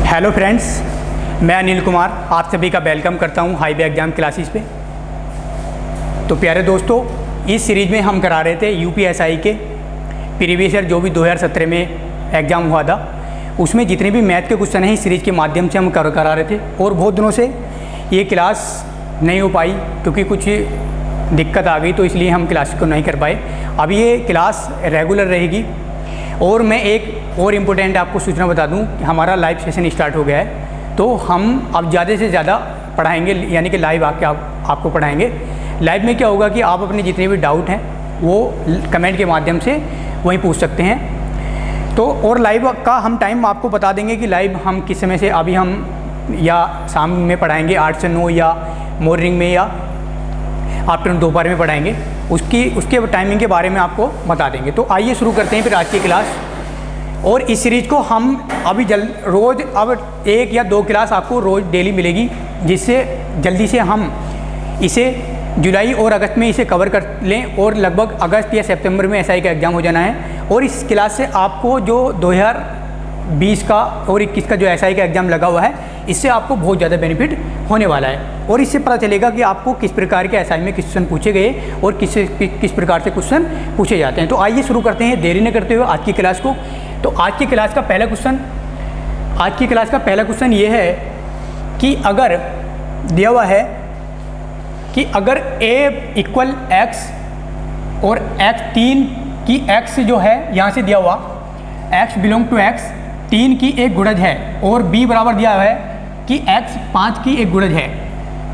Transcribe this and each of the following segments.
Hello friends, मैं अनिल कुमार आप सभी का वेलकम करता हूं हाईवे एग्ज़ाम क्लासेस पे। तो प्यारे दोस्तों, इस सीरीज़ में हम करा रहे थे यूपीएसआई के प्रीवियस ईयर जो भी 2017 में एग्ज़ाम हुआ था, उसमें जितने भी मैथ के क्वेश्चन हैं इस सीरीज़ के माध्यम से हम करा रहे थे। और बहुत दिनों से ये क्लास नहीं हो पाई क्योंकि कुछ दिक्कत आ गई, तो इसलिए हम क्लास को नहीं कर पाए। अब ये क्लास रेगुलर रहेगी। और मैं एक और इम्पोर्टेंट आपको सूचना बता दूं कि हमारा लाइव सेशन स्टार्ट हो गया है। तो हम अब ज़्यादा से ज़्यादा पढ़ाएंगे, यानी कि लाइव आके आपको पढ़ाएंगे। लाइव में क्या होगा कि आप अपने जितने भी डाउट हैं वो कमेंट के माध्यम से वहीं पूछ सकते हैं। तो और लाइव का हम टाइम आपको बता देंगे कि लाइव हम किस समय से, अभी हम या शाम में पढ़ाएंगे 8 से 9, या मॉर्निंग में, या आफ्टरनून दोपहर में पढ़ाएंगे। उसके टाइमिंग के बारे में आपको बता देंगे। तो आइए शुरू करते हैं फिर आज की क्लास। और इस सीरीज़ को हम अभी रोज़ अब 1 या 2 क्लास आपको रोज़ डेली मिलेगी, जिससे जल्दी से हम इसे जुलाई और अगस्त में इसे कवर कर लें और लगभग अगस्त या सितंबर में एसआई का एग्ज़ाम हो जाना है। और इस क्लास से आपको जो 2020 का और 21 का जो एसआई का एग्ज़ाम लगा हुआ है, इससे आपको बहुत ज़्यादा बेनिफिट होने वाला है। और इससे पता चलेगा कि आपको किस प्रकार के एसआई में क्वेश्चन पूछे गए और किस प्रकार से क्वेश्चन पूछे जाते हैं। तो आइए शुरू करते हैं देरी न करते हुए आज की क्लास को। तो आज की क्लास का पहला क्वेश्चन ये है कि अगर दिया हुआ है कि अगर a इक्वल x और x 3 की x जो है यहाँ से दिया हुआ x बिलोंग टू x 3 की एक गुणज है, और b बराबर दिया हुआ है कि x 5 की एक गुणज है।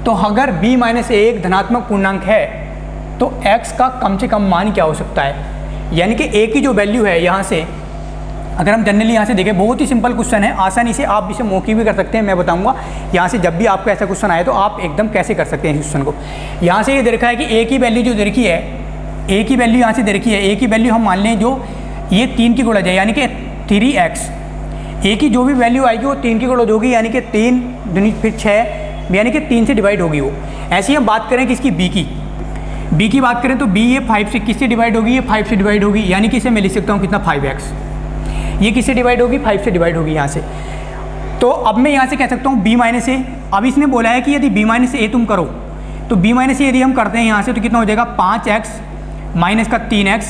तो अगर b माइनस a एक धनात्मक पूर्णांक है तो x का कम से कम मान क्या हो सकता है। यानी कि a की जो वैल्यू है यहाँ से, अगर हम जनरली यहाँ से देखें, बहुत ही सिंपल क्वेश्चन है, आसानी से आप इसे मौखी भी कर सकते हैं। मैं बताऊंगा यहाँ से जब भी आपको ऐसा क्वेश्चन आए तो आप एकदम कैसे कर सकते हैं इस क्वेश्चन को। यहाँ से ये दे रखा है कि a की वैल्यू जो दे रखी है, a की वैल्यू यहाँ से दे रखी है, a की वैल्यू हम मान लें जो ये 3 की गुणज है, यानी कि 3x। a की जो भी वैल्यू आएगी वो 3 की गुणज होगी, यानी कि 3 दूनी फिर 6, यानी कि 3 से डिवाइड होगी वो। ऐसे ही हम बात करें किसकी, b की बात करें तो b ये 5 से किससे डिवाइड होगी, ये 5 से डिवाइड होगी, यानी कि इसे मैं लिख सकता हूँ कितना 5x। ये किससे डिवाइड होगी, 5 से डिवाइड होगी यहाँ से। तो अब मैं यहाँ से कह सकता हूँ b माइनस ए। अब इसने बोला है कि यदि b माइनस ए तुम करो तो b माइनस ए यदि हम करते हैं यहाँ से तो कितना हो जाएगा 5x माइनस का 3x,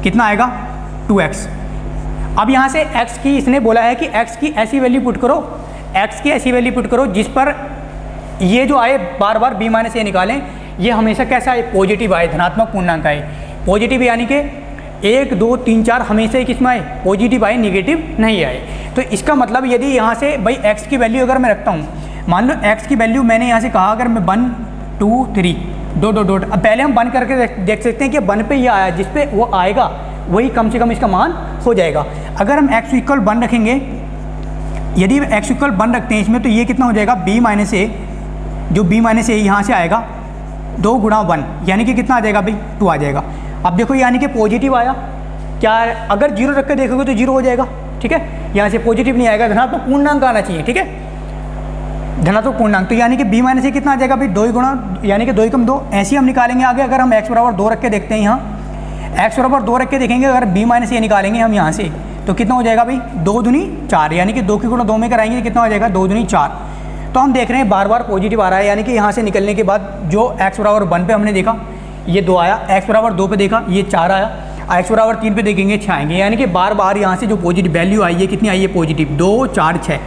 कितना आएगा 2x। अब यहाँ से x की इसने बोला है कि x की ऐसी वैल्यू पुट करो, x की ऐसी वैल्यू पुट करो जिस पर ये जो आए बार बार b माइनस ए निकालें, ये हमेशा कैसा आए, पॉजिटिव आए, धनात्मक पूर्णांक आए। पॉजिटिव यानी कि 1, 2, 3, 4 हमेशा ही किसमें आए, पॉजिटिव आए, निगेटिव नहीं आए। तो इसका मतलब यदि यहाँ से भाई x की वैल्यू अगर मैं रखता हूँ, मान लो x की वैल्यू मैंने यहाँ से कहा अगर मैं 1, 2, 3 डॉट। अब पहले हम 1 करके देख सकते हैं कि 1 पे ये आया, जिस पे वो आएगा वही कम से कम इसका मान हो जाएगा। अगर हम x इक्वल 1 रखेंगे, यदि x इक्वल 1 रखते हैं इसमें, तो ये कितना हो जाएगा b माइनस ए, जो b माइनस ए यहाँ से आएगा 2 गुणा 1, यानी कि कितना आ जाएगा भाई 2 आ जाएगा। अब देखो यानी कि पॉजिटिव आया, क्या अगर 0 रख के देखोगे तो 0 हो जाएगा, ठीक है। यहाँ से पॉजिटिव नहीं आएगा, धनात्मक पूर्णांक आना चाहिए, ठीक है, धनात्मक पूर्णांक। तो यानी कि b माइनस ए कितना आ जाएगा भाई 2 गुणा, यानी कि 2 कम 2, ऐसे ही हम निकालेंगे आगे। अगर हम x बराबर 2 रख के देखते हैं, यहाँ x बराबर 2 रख के देखेंगे, अगर b माइनस ए निकालेंगे हम यहाँ से तो कितना हो जाएगा भाई 2 दूनी 4, यानी कि 2 की गुणा 2 में कराएंगे कितना हो जाएगा 2 दूनी 4। तो हम देख रहे हैं बार बार पॉजिटिव आ रहा है, यानी कि यहाँ से निकलने के बाद जो x बराबर 1 पे हमने देखा ये 2 आया, x बराबर 2 पे देखा ये 4 आया, x बराबर 3 पे देखेंगे 6 आएंगे। यानी कि बार बार यहाँ से जो पॉजिटिव वैल्यू आई है कितनी आई है, पॉजिटिव 2, 4, 6।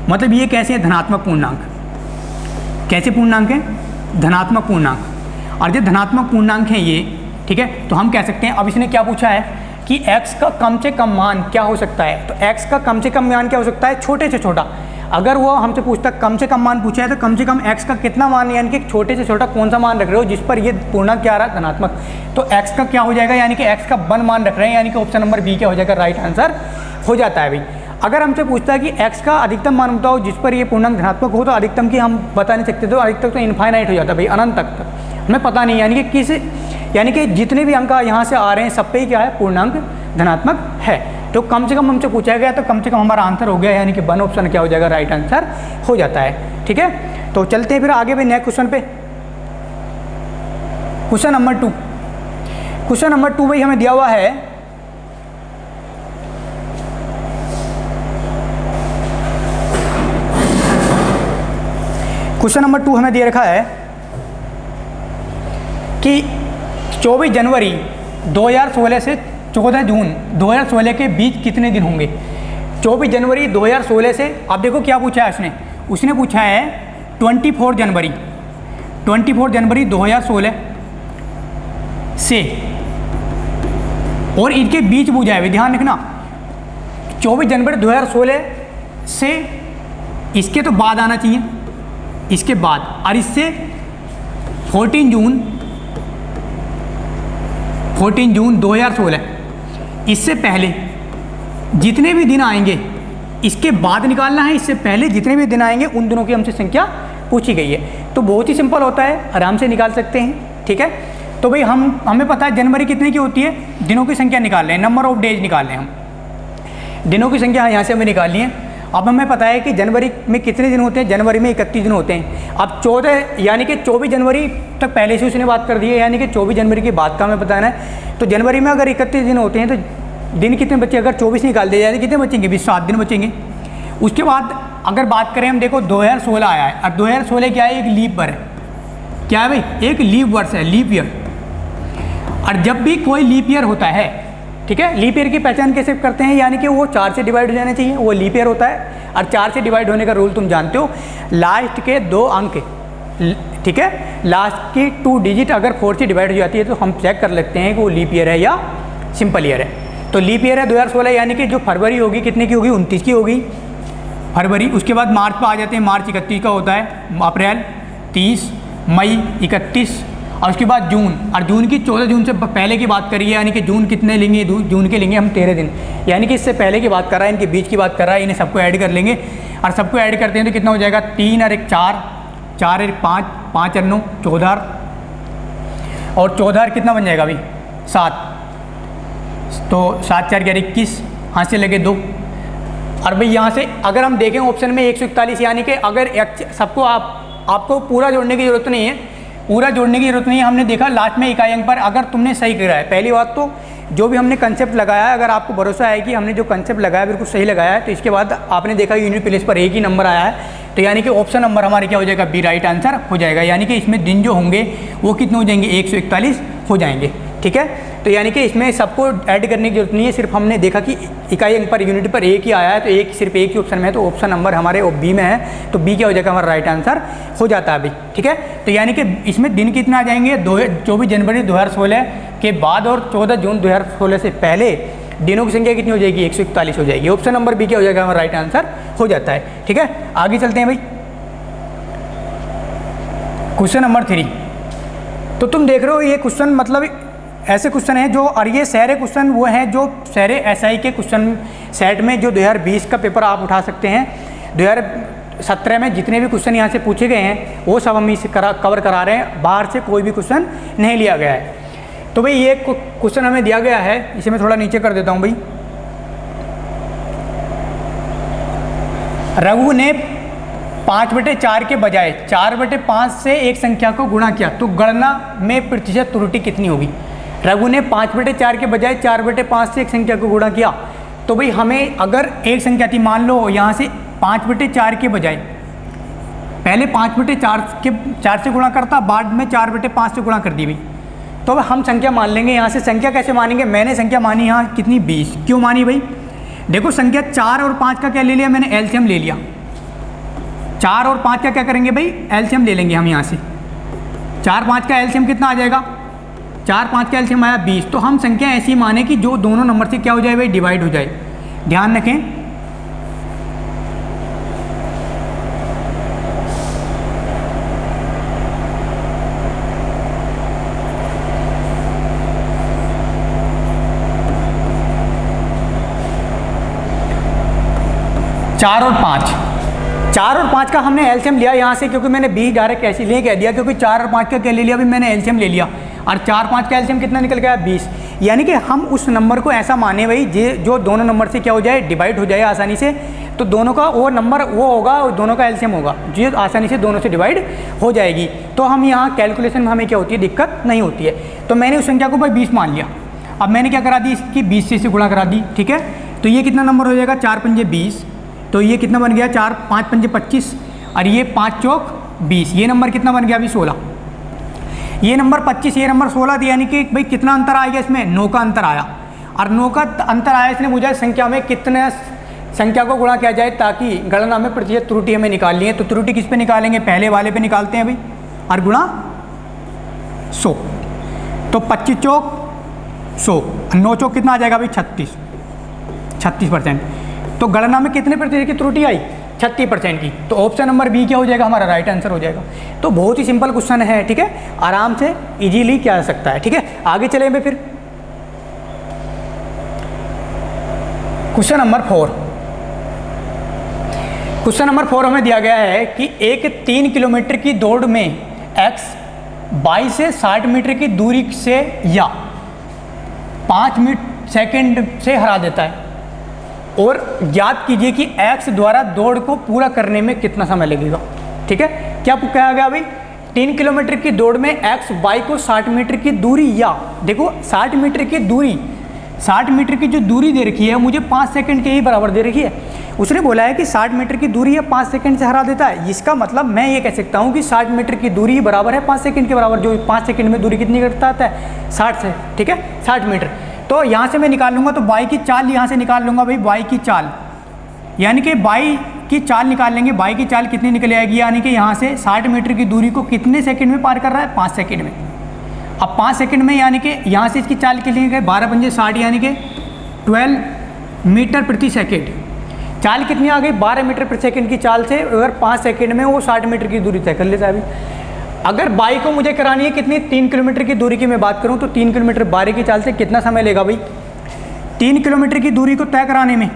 मतलब ये कैसे है, धनात्मक पूर्णांक। कैसे पूर्णांक है, धनात्मक पूर्णांक। और जो धनात्मक पूर्णांक है ये, ठीक है, तो हम कह सकते हैं। अब इसने क्या पूछा है कि x का कम से कम मान क्या हो सकता है। तो x का कम से कम मान क्या हो सकता है, छोटे से छोटा। अगर वो हमसे पूछता कम से कम मान पूछा है तो कम से कम x का कितना मान, यानी कि छोटे से छोटा कौन सा मान रख रहे हो जिस पर ये पूर्णांक क्या आ रहा है, धनात्मक। तो x का क्या हो जाएगा, यानी कि x का 1 मान रख रहे हैं, यानी कि ऑप्शन नंबर बी क्या हो जाएगा, राइट आंसर हो जाता है भाई। अगर हमसे पूछता है कि x का अधिकतम मान बताओ जिस पर ये पूर्णांक धनात्मक हो, तो अधिकतम की हम बता नहीं सकते, तो अधिकतम तो इनफाइनाइट हो जाता है भाई, अनंत तक हमें पता नहीं। यानी कि जितने भी अंक यहाँ से आ रहे हैं सब पे ही क्या है, पूर्णांक धनात्मक है। तो कम से कम हमसे पूछा गया तो कम से कम हमारा आंसर हो गया, यानी कि 1 ऑप्शन क्या हो जाएगा, राइट आंसर हो जाता है, ठीक है। तो चलते हैं फिर आगे भी नेक्स्ट क्वेश्चन पे। क्वेश्चन नंबर 2 भाई हमें दिया हुआ है क्वेश्चन नंबर 2 हमें दे रखा है कि 24 जनवरी 2016 से 14 जून 2016 के बीच कितने दिन होंगे। 24 जनवरी 2016 से, अब देखो क्या पूछा है उसने पूछा है 24 जनवरी 2016 से, और इनके बीच पूछा है, ध्यान रखना 24 जनवरी 2016 से इसके तो बाद आना चाहिए, इसके बाद, और इससे 14 जून 2016, इससे पहले जितने भी दिन आएंगे इसके बाद निकालना है, इससे पहले जितने भी दिन आएंगे उन दिनों की हमसे संख्या पूछी गई है। तो बहुत ही सिंपल होता है, आराम से निकाल सकते हैं, ठीक है। तो भाई हमें पता है जनवरी कितने की होती है, दिनों की संख्या निकाल लें, नंबर ऑफ डेज निकाल लें हम, दिनों की संख्या यहाँ से हमें निकालनी है। अब हमें पता है कि जनवरी में कितने दिन होते हैं, जनवरी में 31 दिन होते हैं। अब 14 यानी कि 24 जनवरी तक पहले से उसने बात कर दी है, यानी कि 24 जनवरी की बात का हमें बताना है। तो जनवरी में अगर 31 दिन होते हैं तो दिन कितने बचे, अगर 24 निकाल दिया जाए तो कितने बचेंगे, 7 दिन बचेंगे। उसके बाद अगर बात करें हम, देखो 2016 आया है, और 2016 क्या है, एक लीप ईयर है, क्या है भाई, एक लीप वर्ष है, लीप ईयर। और जब भी कोई लीप ईयर होता है, ठीक है, लीप ईयर की पहचान कैसे करते हैं, यानी कि वो 4 से डिवाइड हो जाना चाहिए, वो लीप ईयर होता है। और 4 से डिवाइड होने का रूल तुम जानते हो, लास्ट के 2 अंक, ठीक है, लास्ट की 2 डिजिट अगर 4 से डिवाइड हो जाती है तो हम चेक कर लेते हैं कि वो लीप ईयर है या सिंपल ईयर है। तो लीप ईयर है 2016, यानी कि जो फरवरी होगी कितने की होगी, 29 की होगी फरवरी। उसके बाद मार्च पर आ जाते हैं, मार्च 31 का होता है, अप्रैल 30, मई 31, और उसके बाद जून, और जून की 14 जून से पहले की बात करिए, यानी कि जून कितने लेंगे, जून के लेंगे हम 13 दिन, यानी कि इससे पहले की बात कर रहा है, इनके बीच की बात कर रहा है, इन्हें सबको ऐड कर लेंगे, और सबको ऐड करते हैं तो कितना हो जाएगा, 3 और 1 4, 4 और 1 5, 5 और 9 14, और 14 कितना बन जाएगा अभी 7, तो 7 4 21, हाथ से लगे 2। और भाई यहाँ से अगर हम देखें ऑप्शन में 141, यानी कि अगर सबको आपको पूरा जोड़ने की ज़रूरत नहीं है, पूरा जोड़ने की ज़रूरत नहीं है। हमने देखा लास्ट में इकाई अंक पर अगर तुमने सही करा है, पहली बात तो जो भी हमने कंसेप्ट लगाया है, अगर आपको भरोसा है कि हमने जो कंसेप्ट लगाया बिल्कुल सही लगाया है, तो इसके बाद आपने देखा यूनिट प्लेस पर एक ही नंबर आया है, तो यानी कि ऑप्शन नंबर हमारे क्या हो जाएगा, बी राइट आंसर हो जाएगा। यानी कि इसमें दिन जो होंगे वो कितने हो जाएंगे, 141 हो जाएंगे, ठीक है। तो यानी कि इसमें सबको ऐड करने की जरूरत नहीं है, सिर्फ हमने देखा कि इकाई अंक पर यूनिट पर एक ही आया है, तो सिर्फ एक ही ऑप्शन में है, तो ऑप्शन नंबर हमारे बी में है, तो बी क्या हो जाएगा, हमारा राइट आंसर हो जाता है अभी, ठीक है। तो यानी कि इसमें दिन कितना आ जाएंगे, 24 जनवरी 2016 के बाद और 14 जून 2016 से पहले दिनों की संख्या कितनी हो जाएगी, 141 हो जाएगी। ऑप्शन नंबर बी क्या हो जाएगा, हमारा राइट आंसर हो जाता है, ठीक है। आगे चलते हैं भाई, क्वेश्चन नंबर 3। तो तुम देख रहे हो ये क्वेश्चन मतलब ऐसे क्वेश्चन है जो, और ये सारे क्वेश्चन वो हैं जो सारे एसआई के क्वेश्चन सेट में जो 2020 का पेपर आप उठा सकते हैं। 2017 में जितने भी क्वेश्चन यहाँ से पूछे गए हैं वो सब हम इसे कवर करा रहे हैं, बाहर से कोई भी क्वेश्चन नहीं लिया गया है। तो भाई ये क्वेश्चन हमें दिया गया है, इसे मैं थोड़ा नीचे कर देता हूँ भाई। रघु ने 5/4 के बजाय 4/5 से एक संख्या को गुणा किया, तो गणना में प्रतिशत त्रुटि कितनी होगी। रघु ने 5/4 के बजाय 4/5 से एक संख्या को गुणा किया, तो भाई हमें अगर एक संख्या थी, मान लो यहाँ से 5/4 के बजाय पहले 5/4 से गुणा करता, बाद में 4/5 से गुणा कर दी भाई, तो अब हम संख्या मान लेंगे। यहाँ से संख्या कैसे मानेंगे, मैंने संख्या मानी यहाँ कितनी, 20। क्यों मानी भाई, देखो संख्या 4 और 5 का क्या ले लिया मैंने, एलसीएम ले लिया। 4 और 5 का क्या करेंगे भाई, एलसीएम ले लेंगे हम यहाँ से। 4 5 का एलसीएम कितना आ जाएगा, 4 5 का एलसीएम आया 20। तो हम संख्या ऐसी माने कि जो दोनों नंबर से क्या हो जाए भाई, डिवाइड हो जाए। ध्यान रखें, चार और 5 का हमने एलसीएम लिया यहाँ से, क्योंकि मैंने 20 डायरेक्ट ऐसे लिए कह दिया, क्योंकि 4 और 5 का क्या ले लिया भी मैंने, एलसीएम ले लिया, और 4 5 का एलसीएम कितना निकल गया, 20। यानी कि हम उस नंबर को ऐसा माने भाई जो दोनों नंबर से क्या हो जाए, डिवाइड हो जाए आसानी से, तो दोनों का वो नंबर वो होगा और दोनों का एलसीएम होगा, जो आसानी से दोनों से डिवाइड हो जाएगी। तो हम यहाँ कैलकुलेशन में हमें क्या होती है, दिक्कत नहीं होती है। तो मैंने उस संख्या को भाई 20 मान लिया। अब मैंने क्या करा दी, इसकी 20 से गुणा करा दी, ठीक है। तो ये कितना नंबर हो जाएगा, 4 5 20, तो ये कितना बन गया, 4 5 5 25, और ये 5 चौक 20, ये नंबर कितना बन गया अभी 16, ये नंबर 25, ये नंबर 16 दिया, यानी कि भाई कितना अंतर आ गया इसमें, 9 का अंतर आया। और 9 का अंतर आया, इसने मुझे संख्या में कितने संख्या को गुणा किया जाए ताकि गणना में प्रतिशत त्रुटि हमें निकालनी है। तो त्रुटि किस पे निकालेंगे, पहले वाले पे निकालते हैं भाई, और गुणा 100, तो 25 चौक 100, 9 चौक कितना आ जाएगा भाई 36%। तो गणना में कितने प्रतिशत की त्रुटि आई, 36% की। तो ऑप्शन नंबर बी क्या हो जाएगा, हमारा राइट आंसर हो जाएगा। तो बहुत ही सिंपल क्वेश्चन है, ठीक है, आराम से इजीली किया जा सकता है, ठीक है। आगे चलें भाई फिर क्वेश्चन नंबर 4। क्वेश्चन नंबर 4 हमें दिया गया है कि एक 3 किलोमीटर की दौड़ में x 22 से 60 मीटर की दूरी से या 5 सेकंड से हरा देता है, और ज्ञात कीजिए कि x द्वारा दौड़ को पूरा करने में कितना समय लगेगा। ठीक है, क्या कहा गया भाई, 3 किलोमीटर की दौड़ में x y को 60 मीटर की दूरी, या देखो 60 मीटर की दूरी, 60 मीटर की जो दूरी दे रखी है मुझे 5 सेकंड के ही बराबर दे रखी है। उसने बोला है कि 60 मीटर की दूरी है 5 सेकंड से हरा देता है। इसका मतलब मैं ये कह सकता हूँ कि 60 मीटर की दूरी बराबर है 5 सेकंड के बराबर, जो 5 सेकंड में दूरी कितनी करता है 60 से, ठीक है 60 मीटर। तो यहाँ से मैं निकाल लूँगा, तो y की चाल यहाँ से निकाल लूँगा भाई, y की चाल, यानी कि y की चाल निकाल लेंगे। y की चाल कितनी निकल आएगी, यानी कि यहाँ से 60 मीटर की दूरी को कितने सेकंड में पार कर रहा है, 5 सेकंड में। अब 5 सेकंड में, यानी कि यहाँ से इसकी चाल कितनी है, 12 पंजे 60, यानी कि 12 मीटर प्रति सेकंड। चाल कितनी आ गई, 12 मीटर प्रति सेकंड की चाल से अगर 5 सेकंड में वो 60 मीटर की दूरी तय कर लेता है। अभी अगर बाई को मुझे करानी है कितनी, 3 किलोमीटर की दूरी की मैं बात करूं तो 3 किलोमीटर 12 की चाल से कितना समय लेगा भाई, 3 किलोमीटर की दूरी को तय कराने में,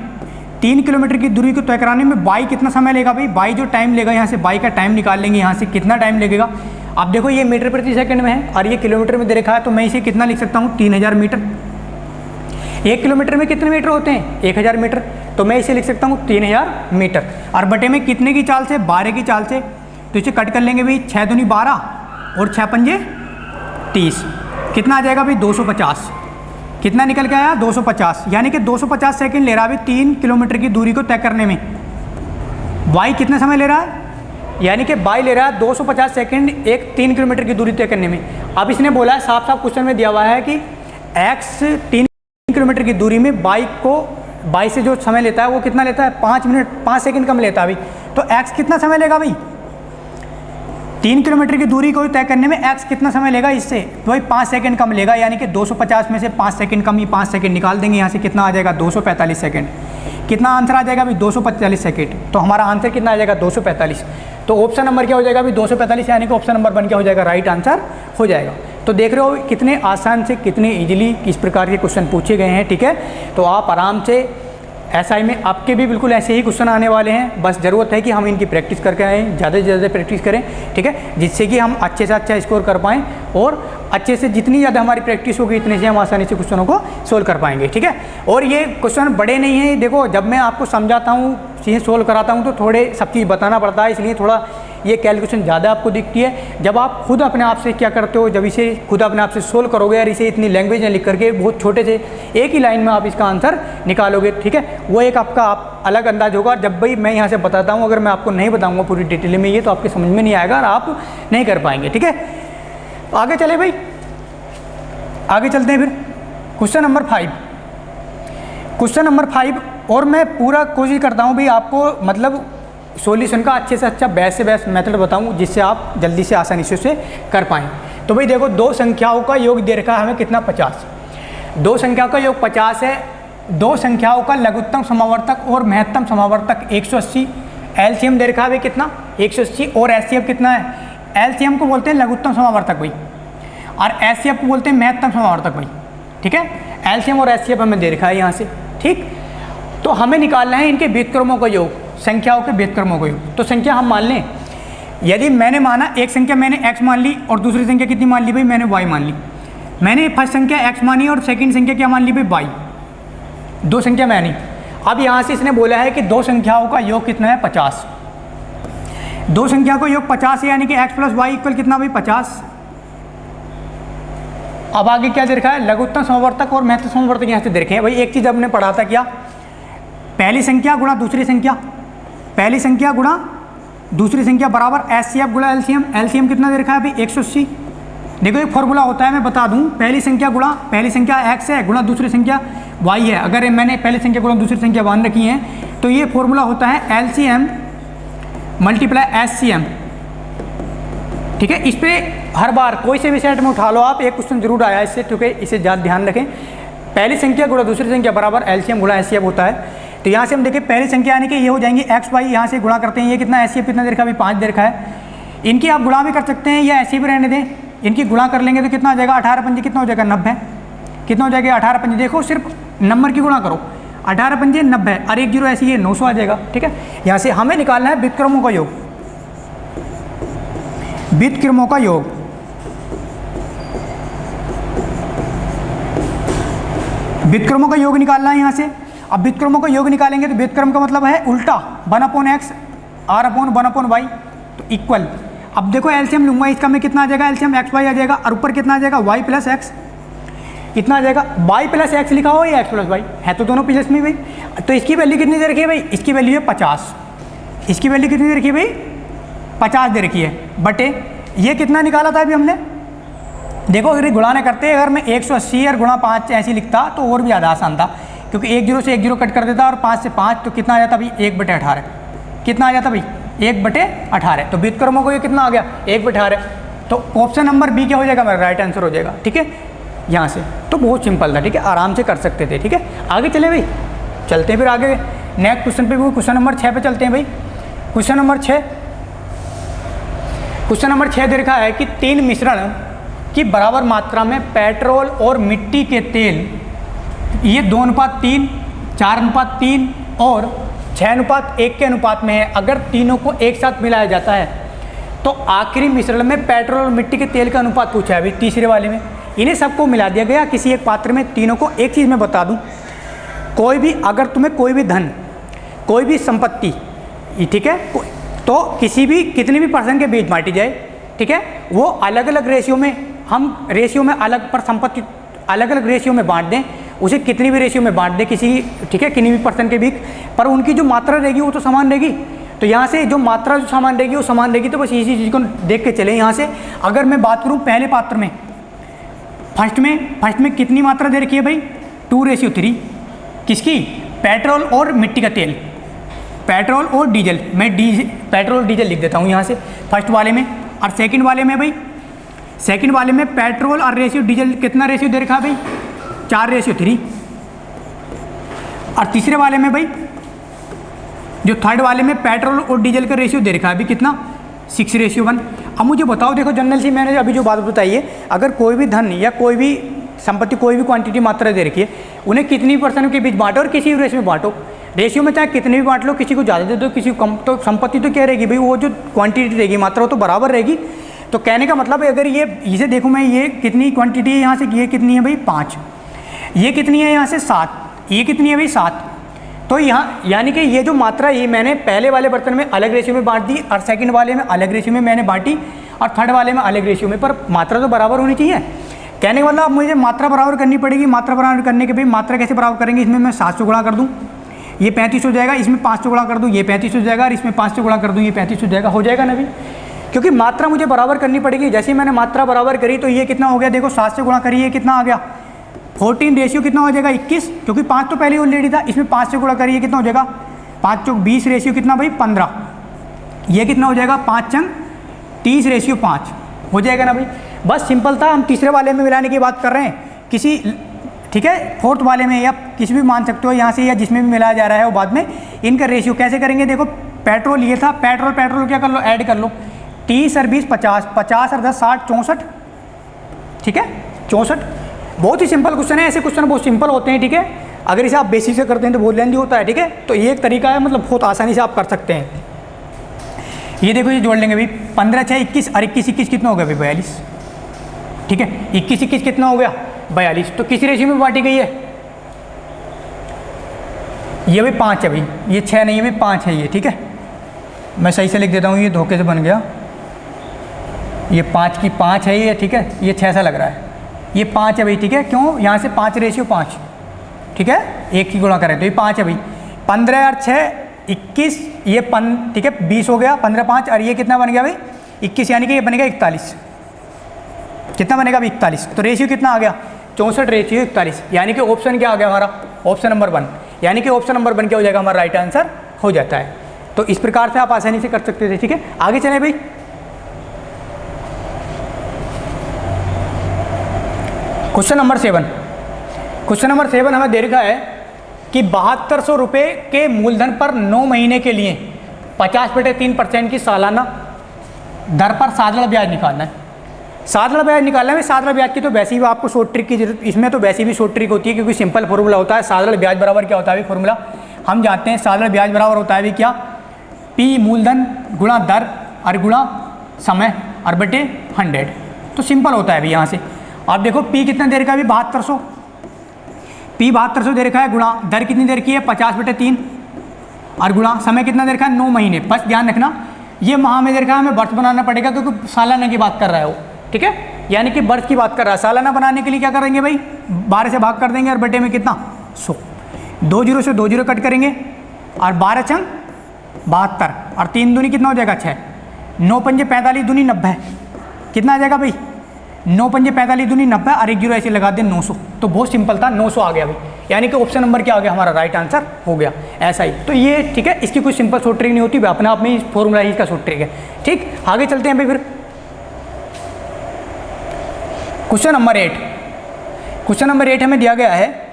3 किलोमीटर की दूरी को तय कराने में बाई कितना समय लेगा भाई, बाई जो टाइम लेगा, यहाँ से बाई का टाइम निकाल लेंगे, यहाँ से कितना टाइम लगेगा। अब देखो ये मीटर प्रति सेकंड में है और ये किलोमीटर में दे रखा है, तो मैं इसे कितना लिख सकता हूँ, 3000 मीटर। 1 किलोमीटर में कितने मीटर होते हैं, 1000 मीटर, तो मैं इसे लिख सकता हूँ 3000 मीटर। और बटे में कितने की चाल से, 12 की चाल से, तो इसे कट कर लेंगे भाई, 6 दूनी 12 और 6 पंजे 30, कितना आ जाएगा भाई 250। कितना निकल के आया, 250, यानी कि 250 सेकंड ले रहा है भाई 3 किलोमीटर की दूरी को तय करने में। वाई कितना समय ले रहा है, यानी कि बाई ले रहा है 250 सेकंड एक 3 किलोमीटर की दूरी तय करने में। अब इसने बोला है, साफ साफ क्वेश्चन में दिया हुआ है कि एक्स 3 किलोमीटर की दूरी में बाई से जो समय लेता है वो कितना लेता है, 5 सेकंड कम लेता है भाई। तो एक्स कितना समय लेगा भाई, 3 किलोमीटर की दूरी को तय करने में एक्स कितना समय लेगा इससे, तो भाई 5 सेकंड कम लेगा, यानी कि 250 में से 5 सेकंड कम ही 5 सेकंड निकाल देंगे, यहाँ से कितना आ जाएगा 245 सेकंड। कितना आंसर आ जाएगा भाई 245 सेकंड। तो हमारा आंसर कितना आ जाएगा 245। तो ऑप्शन नंबर क्या हो जाएगा भाई 245, यानी कि ऑप्शन नंबर 1 क्या हो जाएगा, राइट आंसर हो जाएगा। तो देख रहे हो कितने आसान से कितने इजीली किस प्रकार के क्वेश्चन पूछे गए हैं। ठीक है, तो आप आराम से एसआई में आपके भी बिल्कुल ऐसे ही क्वेश्चन आने वाले हैं, बस ज़रूरत है कि हम इनकी प्रैक्टिस करके आएँ, ज़्यादा से ज़्यादा प्रैक्टिस करें। ठीक है, जिससे कि हम अच्छे से अच्छा स्कोर कर पाएँ, और अच्छे से जितनी ज़्यादा हमारी प्रैक्टिस होगी इतने से हम आसानी से क्वेश्चनों को सोल्व कर पाएंगे। ठीक है, और ये क्वेश्चन बड़े नहीं हैं, देखो जब मैं आपको समझाता हूँ, चीज़ें सोल्व कराता हूँ तो थोड़े सब चीज़ बताना पड़ता है, इसलिए थोड़ा ये कैलकुलेशन ज़्यादा आपको दिखती है। जब आप खुद अपने आप से क्या करते हो, जब इसे खुद अपने आप से सोल्व करोगे और इसे इतनी लैंग्वेज में लिख करके बहुत छोटे से एक ही लाइन में आप इसका आंसर निकालोगे, ठीक है, वो एक आपका अलग अंदाज होगा। जब भाई मैं यहाँ से बताता हूँ, अगर मैं आपको नहीं बताऊँगा पूरी डिटेल में ये, तो आपके समझ में नहीं आएगा और आप नहीं कर पाएंगे। ठीक है, आगे चले भाई, आगे चलते हैं फिर क्वेश्चन नंबर 5। क्वेश्चन नंबर 5, और मैं पूरा कोशिश करता हूँ भाई आपको मतलब सॉल्यूशन का अच्छे से अच्छा बेस्ट से बेस्ट मेथड बताऊँ, जिससे आप जल्दी से आसानी से उसे कर पाएँ। तो भाई देखो, दो संख्याओं का योग दे रखा है हमें कितना, 50। दो संख्याओं का योग 50 है। दो संख्याओं का लघुत्तम समावर्तक और महत्तम समावर्तक 180, एलसीएम दे रखा है भाई कितना 180, और एचसीएफ कितना है, एलसीएम को बोलते हैं लघुत्तम समावर्तक भाई, और एचसीएफ को बोलते हैं महत्तम समावर्तक भाई। ठीक है, एलसीएम और एचसीएफ हमें दे रखा है यहाँ से। ठीक, तो हमें निकालना है इनके व्युत्क्रमों का योग, संख्याओं के व्युत्क्रमों का योग। तो संख्या हम मान लें, यदि मैंने माना एक संख्या मैंने x मान ली और दूसरी संख्या कितनी मान ली भाई, मैंने y मान ली। मैंने फर्स्ट संख्या x मानी और सेकंड संख्या क्या मान ली भाई, y। दो संख्या मैंने, अब यहाँ से इसने बोला है कि दो संख्याओं का योग कितना है, 50। दो संख्या को योग 50 है, यानी कि x + y इक्वल कितना भाई 50। अब आगे क्या दे रखा है, लघुत्तम समवर्तक और महत्तम समवर्तक यहाँ से दे रखे हैं भाई। एक चीज़ हमने पढ़ा था क्या, पहली संख्या गुणा दूसरी संख्या, पहली संख्या गुणा दूसरी संख्या बराबर HCF गुणा LCM। LCM कितना दे रखा है भाई 180। देखो एक फॉर्मूला होता है, मैं बता दूं, पहली संख्या x है गुणा दूसरी संख्या y है। अगर मैंने पहली संख्या गुणा दूसरी संख्या मान रखी है तो ये फॉर्मूला होता है LCM मल्टीप्लाई HCM। ठीक है, इस पे हर बार कोई से भी सेट में उठा लो आप, एक क्वेश्चन जरूर आया इससे, क्योंकि इसे ज़्यादा ध्यान रखें। पहली संख्या गुणा दूसरी संख्या बराबर LCM गुणा HCF होता है। तो यहाँ से हम देखें पहली संख्या यानी कि ये हो जाएंगी x y, यहाँ से गुणा करते हैं, ये कितना HCF कितना दे रखा है, 5 दे रखा है। इनकी आप गुणा भी कर सकते हैं या ऐसे भी रहने दें, इनकी गुणा कर लेंगे तो कितना हो जाएगा, 18 पंजे कितना हो जाएगा 90। कितना हो जाएगा 18 पंजे, देखो सिर्फ नंबर की गुणा करो, 18 पंजे 90 और 1 जीरो ऐसी है 900 आ जाएगा। ठीक है, यहाँ से हमें निकालना है व्युत्क्रमों का योग, व्युत्क्रमों का योग। व्युत्क्रमों का योग निकालना है यहाँ से। अब व्युत्क्रमों का योग निकालेंगे तो व्युत्क्रम का मतलब है उल्टा 1/x r/1/y तो इक्वल। अब देखो एलसीएम लूंगा, इसका में कितना आ जाएगा, एलसीएम एक्स वाई आ जाएगा और ऊपर कितना आ जाएगा y प्लस एक्स। कितना आ जाएगा y प्लस एक्स लिखा हो या x प्लस वाई, है तो दोनों प्लस में भाई। तो इसकी वैल्यू कितनी दे रखी है भाई, इसकी वैल्यू है 50। इसकी वैल्यू कितनी दे रखी है भाई 50 दे रखी है, बटे ये कितना निकाला था अभी हमने। देखो अगर गुणा करते, अगर मैं 180 और गुणा 5 ऐसी लिखता तो और भी ज़्यादा आसान था, क्योंकि 1 जीरो से 1 जीरो कट कर देता और 5 से 5 तो कितना आ जाता भाई 1/18। कितना आ जाता भाई 1/18। तो व्युत्क्रमों को ये कितना आ गया 1/18। तो ऑप्शन नंबर बी क्या हो जाएगा, मेरा राइट आंसर हो जाएगा। ठीक है, यहाँ से तो बहुत सिंपल था। ठीक है, आराम से कर सकते थे। ठीक है, आगे चले भाई, चलते हैं फिर आगे नेक्स्ट क्वेश्चन पे। वो क्वेश्चन नंबर 6 पे चलते हैं भाई। क्वेश्चन नंबर 6 दे रखा है कि 3 मिश्रण की बराबर मात्रा में पेट्रोल और मिट्टी के तेल, ये 2:3, 4:3 और 6:1 के अनुपात में है। अगर तीनों को एक साथ मिलाया जाता है तो आखिरी मिश्रण में पेट्रोल और मिट्टी के तेल का अनुपात पूछा है अभी तीसरे वाले में। इन्हें सबको मिला दिया गया किसी एक पात्र में। तीनों को एक चीज़ मैं बता दूं, कोई भी अगर तुम्हें कोई भी धन, कोई भी संपत्ति, ठीक है, तो किसी भी कितने भी पर्सन के बीच बांटी जाए, ठीक है, वो अलग अलग रेशियो में, हम रेशियो में अलग पर संपत्ति अलग अलग रेशियो में बांट दें, उसे कितनी भी रेशियो में बांट दें किसी, ठीक है, किसी भी पर्सन के बीच, पर उनकी जो मात्रा रहेगी वो तो समान रहेगी। तो यहाँ से जो मात्रा जो समान रहेगी वो समान रहेगी। तो बस इसी चीज़ को देख के चले। यहाँ से अगर मैं बात करूँ पहले पात्र में, फर्स्ट में कितनी मात्रा दे रखी है भाई 2:3। किसकी, पेट्रोल और मिट्टी का तेल, पेट्रोल और डीजल। मैं पेट्रोल डीजल लिख देता हूँ यहाँ से फर्स्ट वाले में। और सेकंड वाले में भाई, सेकंड वाले में पेट्रोल और रेशियो डीजल कितना रेशियो दे रखा है भाई 4:3। और तीसरे वाले में भाई, जो थर्ड वाले में पेट्रोल और डीजल का रेशियो दे रखा है अभी कितना 6:1। अब मुझे बताओ, देखो जनरल सी मैंने अभी जो बात बताई है, अगर कोई भी धन या कोई भी संपत्ति, कोई भी क्वांटिटी मात्रा दे रखी है, उन्हें कितनी पर्सन के बीच बांटो और किसी भी रेशियो में बांटो। रेशियो में चाहे कितने भी बांट लो, किसी को ज़्यादा दे दो किसी को कम, तो संपत्ति तो क्या रहेगी भाई, वो जो क्वांटिटी रहेगी मात्रा वो तो बराबर रहेगी। तो कहने का मतलब है, अगर ये इसे देखूँ मैं, ये कितनी क्वांटिटी है यहाँ से, ये कितनी है भाई 5, ये कितनी है यहाँ से 7, ये कितनी है भाई 7। तो यहाँ यानी कि ये जो मात्रा ये मैंने पहले वाले बर्तन में अलग रेशियो में बांट दी और सेकंड वाले में अलग रेशियो में मैंने बांटी और थर्ड वाले में अलग रेशियो में, पर मात्रा तो बराबर होनी चाहिए। कहने का मतलब अब मुझे मात्रा बराबर करनी पड़ेगी। मात्रा बराबर करने के भाई मात्रा कैसे बराबर करेंगे, इसमें मैं 7 से गुणा कर दूँ, ये 35 हो जाएगा, इसमें 5 से गुणा कर दूँ, ये 35 हो जाएगा, और इसमें 5 से गुणा कर दूँ, ये 35 हो जाएगा ना भाई, क्योंकि मात्रा मुझे बराबर करनी पड़ेगी। जैसे ही मैंने मात्रा बराबर करी तो ये कितना हो गया, देखो 7 से गुणा करिए कितना आ गया 14 रेशियो कितना हो जाएगा 21, क्योंकि 5 तो पहले ऑलरेडी था, इसमें 5 से गुणा करिए कितना हो जाएगा 5 चौक 20 रेशियो कितना भाई 15, ये कितना हो जाएगा 5 चंग 30 रेशियो 5 हो जाएगा ना भाई। बस सिंपल था। हम तीसरे वाले में मिलाने की बात कर रहे हैं किसी, ठीक है, फोर्थ वाले में या किसी भी मान सकते हो यहाँ से, या जिसमें भी मिलाया जा रहा है वो बाद में इनका रेशियो कैसे करेंगे। देखो पेट्रोल ये था, पेट्रोल क्या कर लो, ऐड कर लो, 30 और 20 50, 50 और 10 60 64, ठीक है 64। बहुत ही सिंपल क्वेश्चन है, ऐसे क्वेश्चन बहुत सिंपल होते हैं, ठीक है। अगर इसे आप बेसिक से करते हैं तो बहुत लेंदी होता है, ठीक है। तो ये एक तरीका है, मतलब बहुत आसानी से आप कर सकते हैं। ये देखो ये जोड़ लेंगे भाई 15 6 21 और 21 21 कितना हो गया भाई 42, ठीक है। 21 21 कितना हो गया 42। तो किस रेशियो में बांटी गई है, ये भी 5 है भाई, ये 6 नहीं है भाई 5 है ये, ठीक है। मैं सही से लिख देता हूँ, ये धोखे से बन गया, ये 5 की 5 है ये, ठीक है, ये 6 सा लग रहा है, ये 5 है भाई, ठीक है। क्यों, यहाँ से 5 रेशियो 5, ठीक है, एक की गुणा करें तो ये 5 है भाई। 15 और 6 21, ये ठीक है 20 हो गया, 15 5, और ये कितना बन गया भाई 21, यानी कि ये बनेगा 41। कितना बनेगा अभी 41, तो रेशियो कितना आ गया 64 रेशियो 41, यानी कि ऑप्शन क्या आ गया हमारा, ऑप्शन नंबर 1, यानी कि ऑप्शन नंबर 1 क्या हो जाएगा हमारा राइट आंसर हो जाता है। तो इस प्रकार से आप आसानी से कर सकते थे। ठीक है, आगे चले भाई। क्वेश्चन नंबर 7, क्वेश्चन नंबर 7 हमें दे रखा है कि 7200 रुपये के मूलधन पर 9 महीने के लिए 50/3% की सालाना दर पर साधारण ब्याज निकालना है। साधारण ब्याज निकालना है। साधारण ब्याज की तो वैसे ही आपको शॉर्ट ट्रिक की जरूरत, इसमें तो वैसे भी शॉर्ट ट्रिक होती है क्योंकि सिंपल फॉर्मूला होता है। साधारण ब्याज बराबर क्या होता है फॉर्मूला हम जानते हैं। साधारण ब्याज बराबर होता है भी क्या, पी मूलधन गुणा दर और गुणा समय और बटे 100। तो सिंपल होता है अभी यहाँ से आप देखो पी कितना दे रखा है अभी 7200, पी 7200 दे रखा है, गुणा दर कितनी दे रखी है 50/3 और गुणा समय कितना दे रखा है 9 महीने। बस ध्यान रखना ये माह में दे रखा है, हमें वर्ष बनाना पड़ेगा क्योंकि सालाना की बात कर रहा है वो। ठीक है, यानी कि वर्ष की बात कर रहा है। सालाना बनाने के लिए क्या करेंगे भाई 12 से भाग कर देंगे और बटे में कितना 100, 2 0 से 2 0 कट करेंगे और 12 चंग 72 और 3 दूनी कितना हो जाएगा 6, 9 पंजे 45 दूनी 90, कितना आ जाएगा भाई 9 पंजे 45 दूनी 90 और 1 0 ऐसे लगा दे 900। तो बहुत सिंपल था, 900 आ गया भाई, यानी कि ऑप्शन नंबर क्या आ गया हमारा राइट आंसर हो गया। ऐसा ही तो ये ठीक है, इसकी कोई सिंपल शॉर्ट ट्रिक नहीं होती, अपने आप में ही फॉर्मूला ही इसका शॉर्ट ट्रिक है। ठीक, आगे चलते हैं भाई फिर क्वेश्चन नंबर 8। क्वेश्चन नंबर 8 हमें दिया गया है,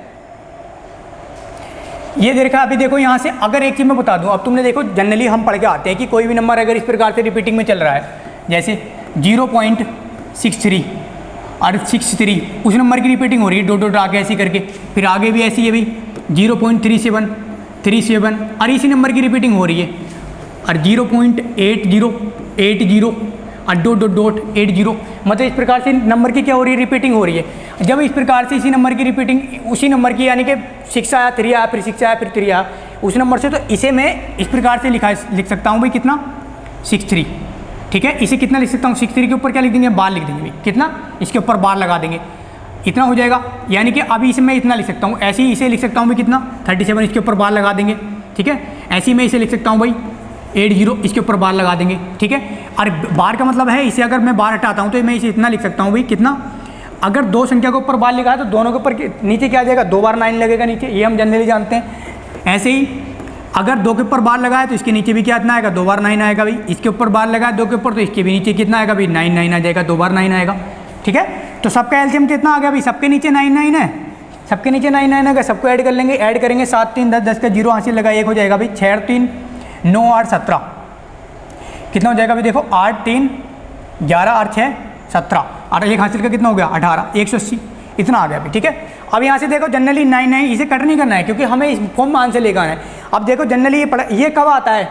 ये देखा अभी देखो यहाँ से, अगर एक चीज़ मैं बता दूँ, अब तुमने देखो जनरली हम पढ़ के आते हैं कि कोई भी नंबर अगर इस प्रकार से रिपीटिंग में चल रहा है जैसे 0.63 और 63, उस नंबर की रिपीटिंग हो रही है, डॉट आगे ऐसी करके, फिर आगे भी ऐसी है भाई 0.37 37 और इसी नंबर की रिपीटिंग हो रही है और 0.80 और डॉट 80, मतलब इस प्रकार से नंबर की क्या हो रही है रिपीटिंग हो रही है। जब इस प्रकार से इसी नंबर की रिपीटिंग उसी नंबर की, यानी कि 6 आया 3 आया फिर 6 आया फिर 3 आया उस नंबर से, तो इसे मैं इस प्रकार से लिख सकता हूँ भाई कितना 63। ठीक है, इसे कितना लिख सकता हूँ 63 के ऊपर क्या लिख देंगे बार लिख देंगे भाई, कितना इसके ऊपर बार लगा देंगे, इतना हो जाएगा। यानी कि अभी इसे मैं इतना लिख सकता हूँ, ऐसे ही इसे लिख सकता हूँ भाई कितना 37, इसके ऊपर बार लगा देंगे। ठीक है, ऐसे ही मैं इसे लिख सकता हूँ भाई 80, इसके ऊपर बार लगा देंगे। ठीक है, और बार का मतलब है इसे अगर मैं बार हटाता हूँ तो मैं इसे इतना लिख सकता हूँ भाई कितना, अगर 2 संख्या के ऊपर बार लिखा है तो दोनों के ऊपर नीचे क्या आ जाएगा 2 बार 9 लगेगा नीचे, ये हम जनरली जानते हैं। ऐसे ही अगर 2 के ऊपर बार लगाए तो इसके नीचे भी क्या इतना आएगा 2 बार 9 आएगा भाई, इसके ऊपर बार लगाए 2 के ऊपर तो इसके भी नीचे कितना आएगा भाई 9 9 आ जाएगा, 2 बार 9 आएगा। ठीक है, तो सबका एलसीएम कितना आ गया भाई, सबके नीचे 9 9 है, सबके नीचे 9 9 है, सबको ऐड कर लेंगे, ऐड करेंगे 7 3 10, 10 का 0 हासिल लगा 1 हो जाएगा भाई 6 3 9 8 17, कितना हो जाएगा भाई देखो 8 3 11 और 6 17 और 1 हासिल का कितना हो गया 18, 180 इतना आ गया भाई। ठीक है, अब यहाँ से देखो जनरली 9 9 इसे कट नहीं करना है क्योंकि हमें इस फॉर्म में आंसर लेकर आना है। अब देखो जनरली ये कब आता है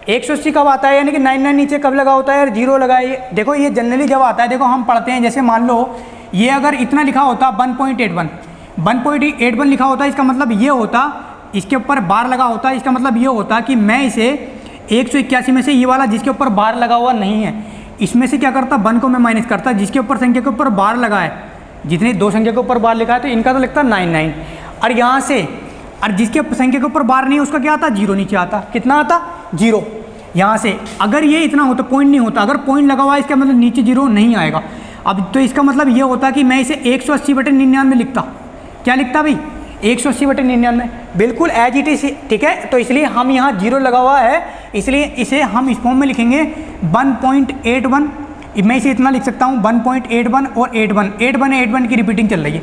180 कब आता है, यानी कि 9 9 नीचे कब लगा होता है यार 0 लगा है। देखो ये जनरली जब आता है, देखो हम पढ़ते हैं, जैसे मान लो ये अगर इतना लिखा होता 1.81 लिखा होता, इसका मतलब ये होता इसके ऊपर बार लगा होता, इसका मतलब ये होता कि मैं इसे 181 में से ये वाला जिसके ऊपर बार लगा हुआ नहीं है इसमें से क्या करता 1 को मैं माइनस करता, जिसके ऊपर संख्या के ऊपर बार लगा है, जितने 2 संख्या के ऊपर बार लिखा है तो इनका तो लिखता 9 9, और यहाँ से और जिसके संख्या के ऊपर बार नहीं है उसका क्या आता 0 नीचे आता, कितना आता 0। यहाँ से अगर ये इतना होता पॉइंट नहीं होता, अगर पॉइंट लगा हुआ है इसका मतलब नीचे 0 नहीं आएगा। अब तो इसका मतलब ये होता कि मैं इसे 180/99 लिखता, क्या लिखता भाई 180/99, बिल्कुल एज इट इज। ठीक है, तो इसलिए हम यहाँ 0 लगा हुआ है, इसलिए इसे हम इस फॉर्म में लिखेंगे 1.81, मैं इसे इतना लिख सकता हूँ 1.81 और 81 की रिपीटिंग चल रही है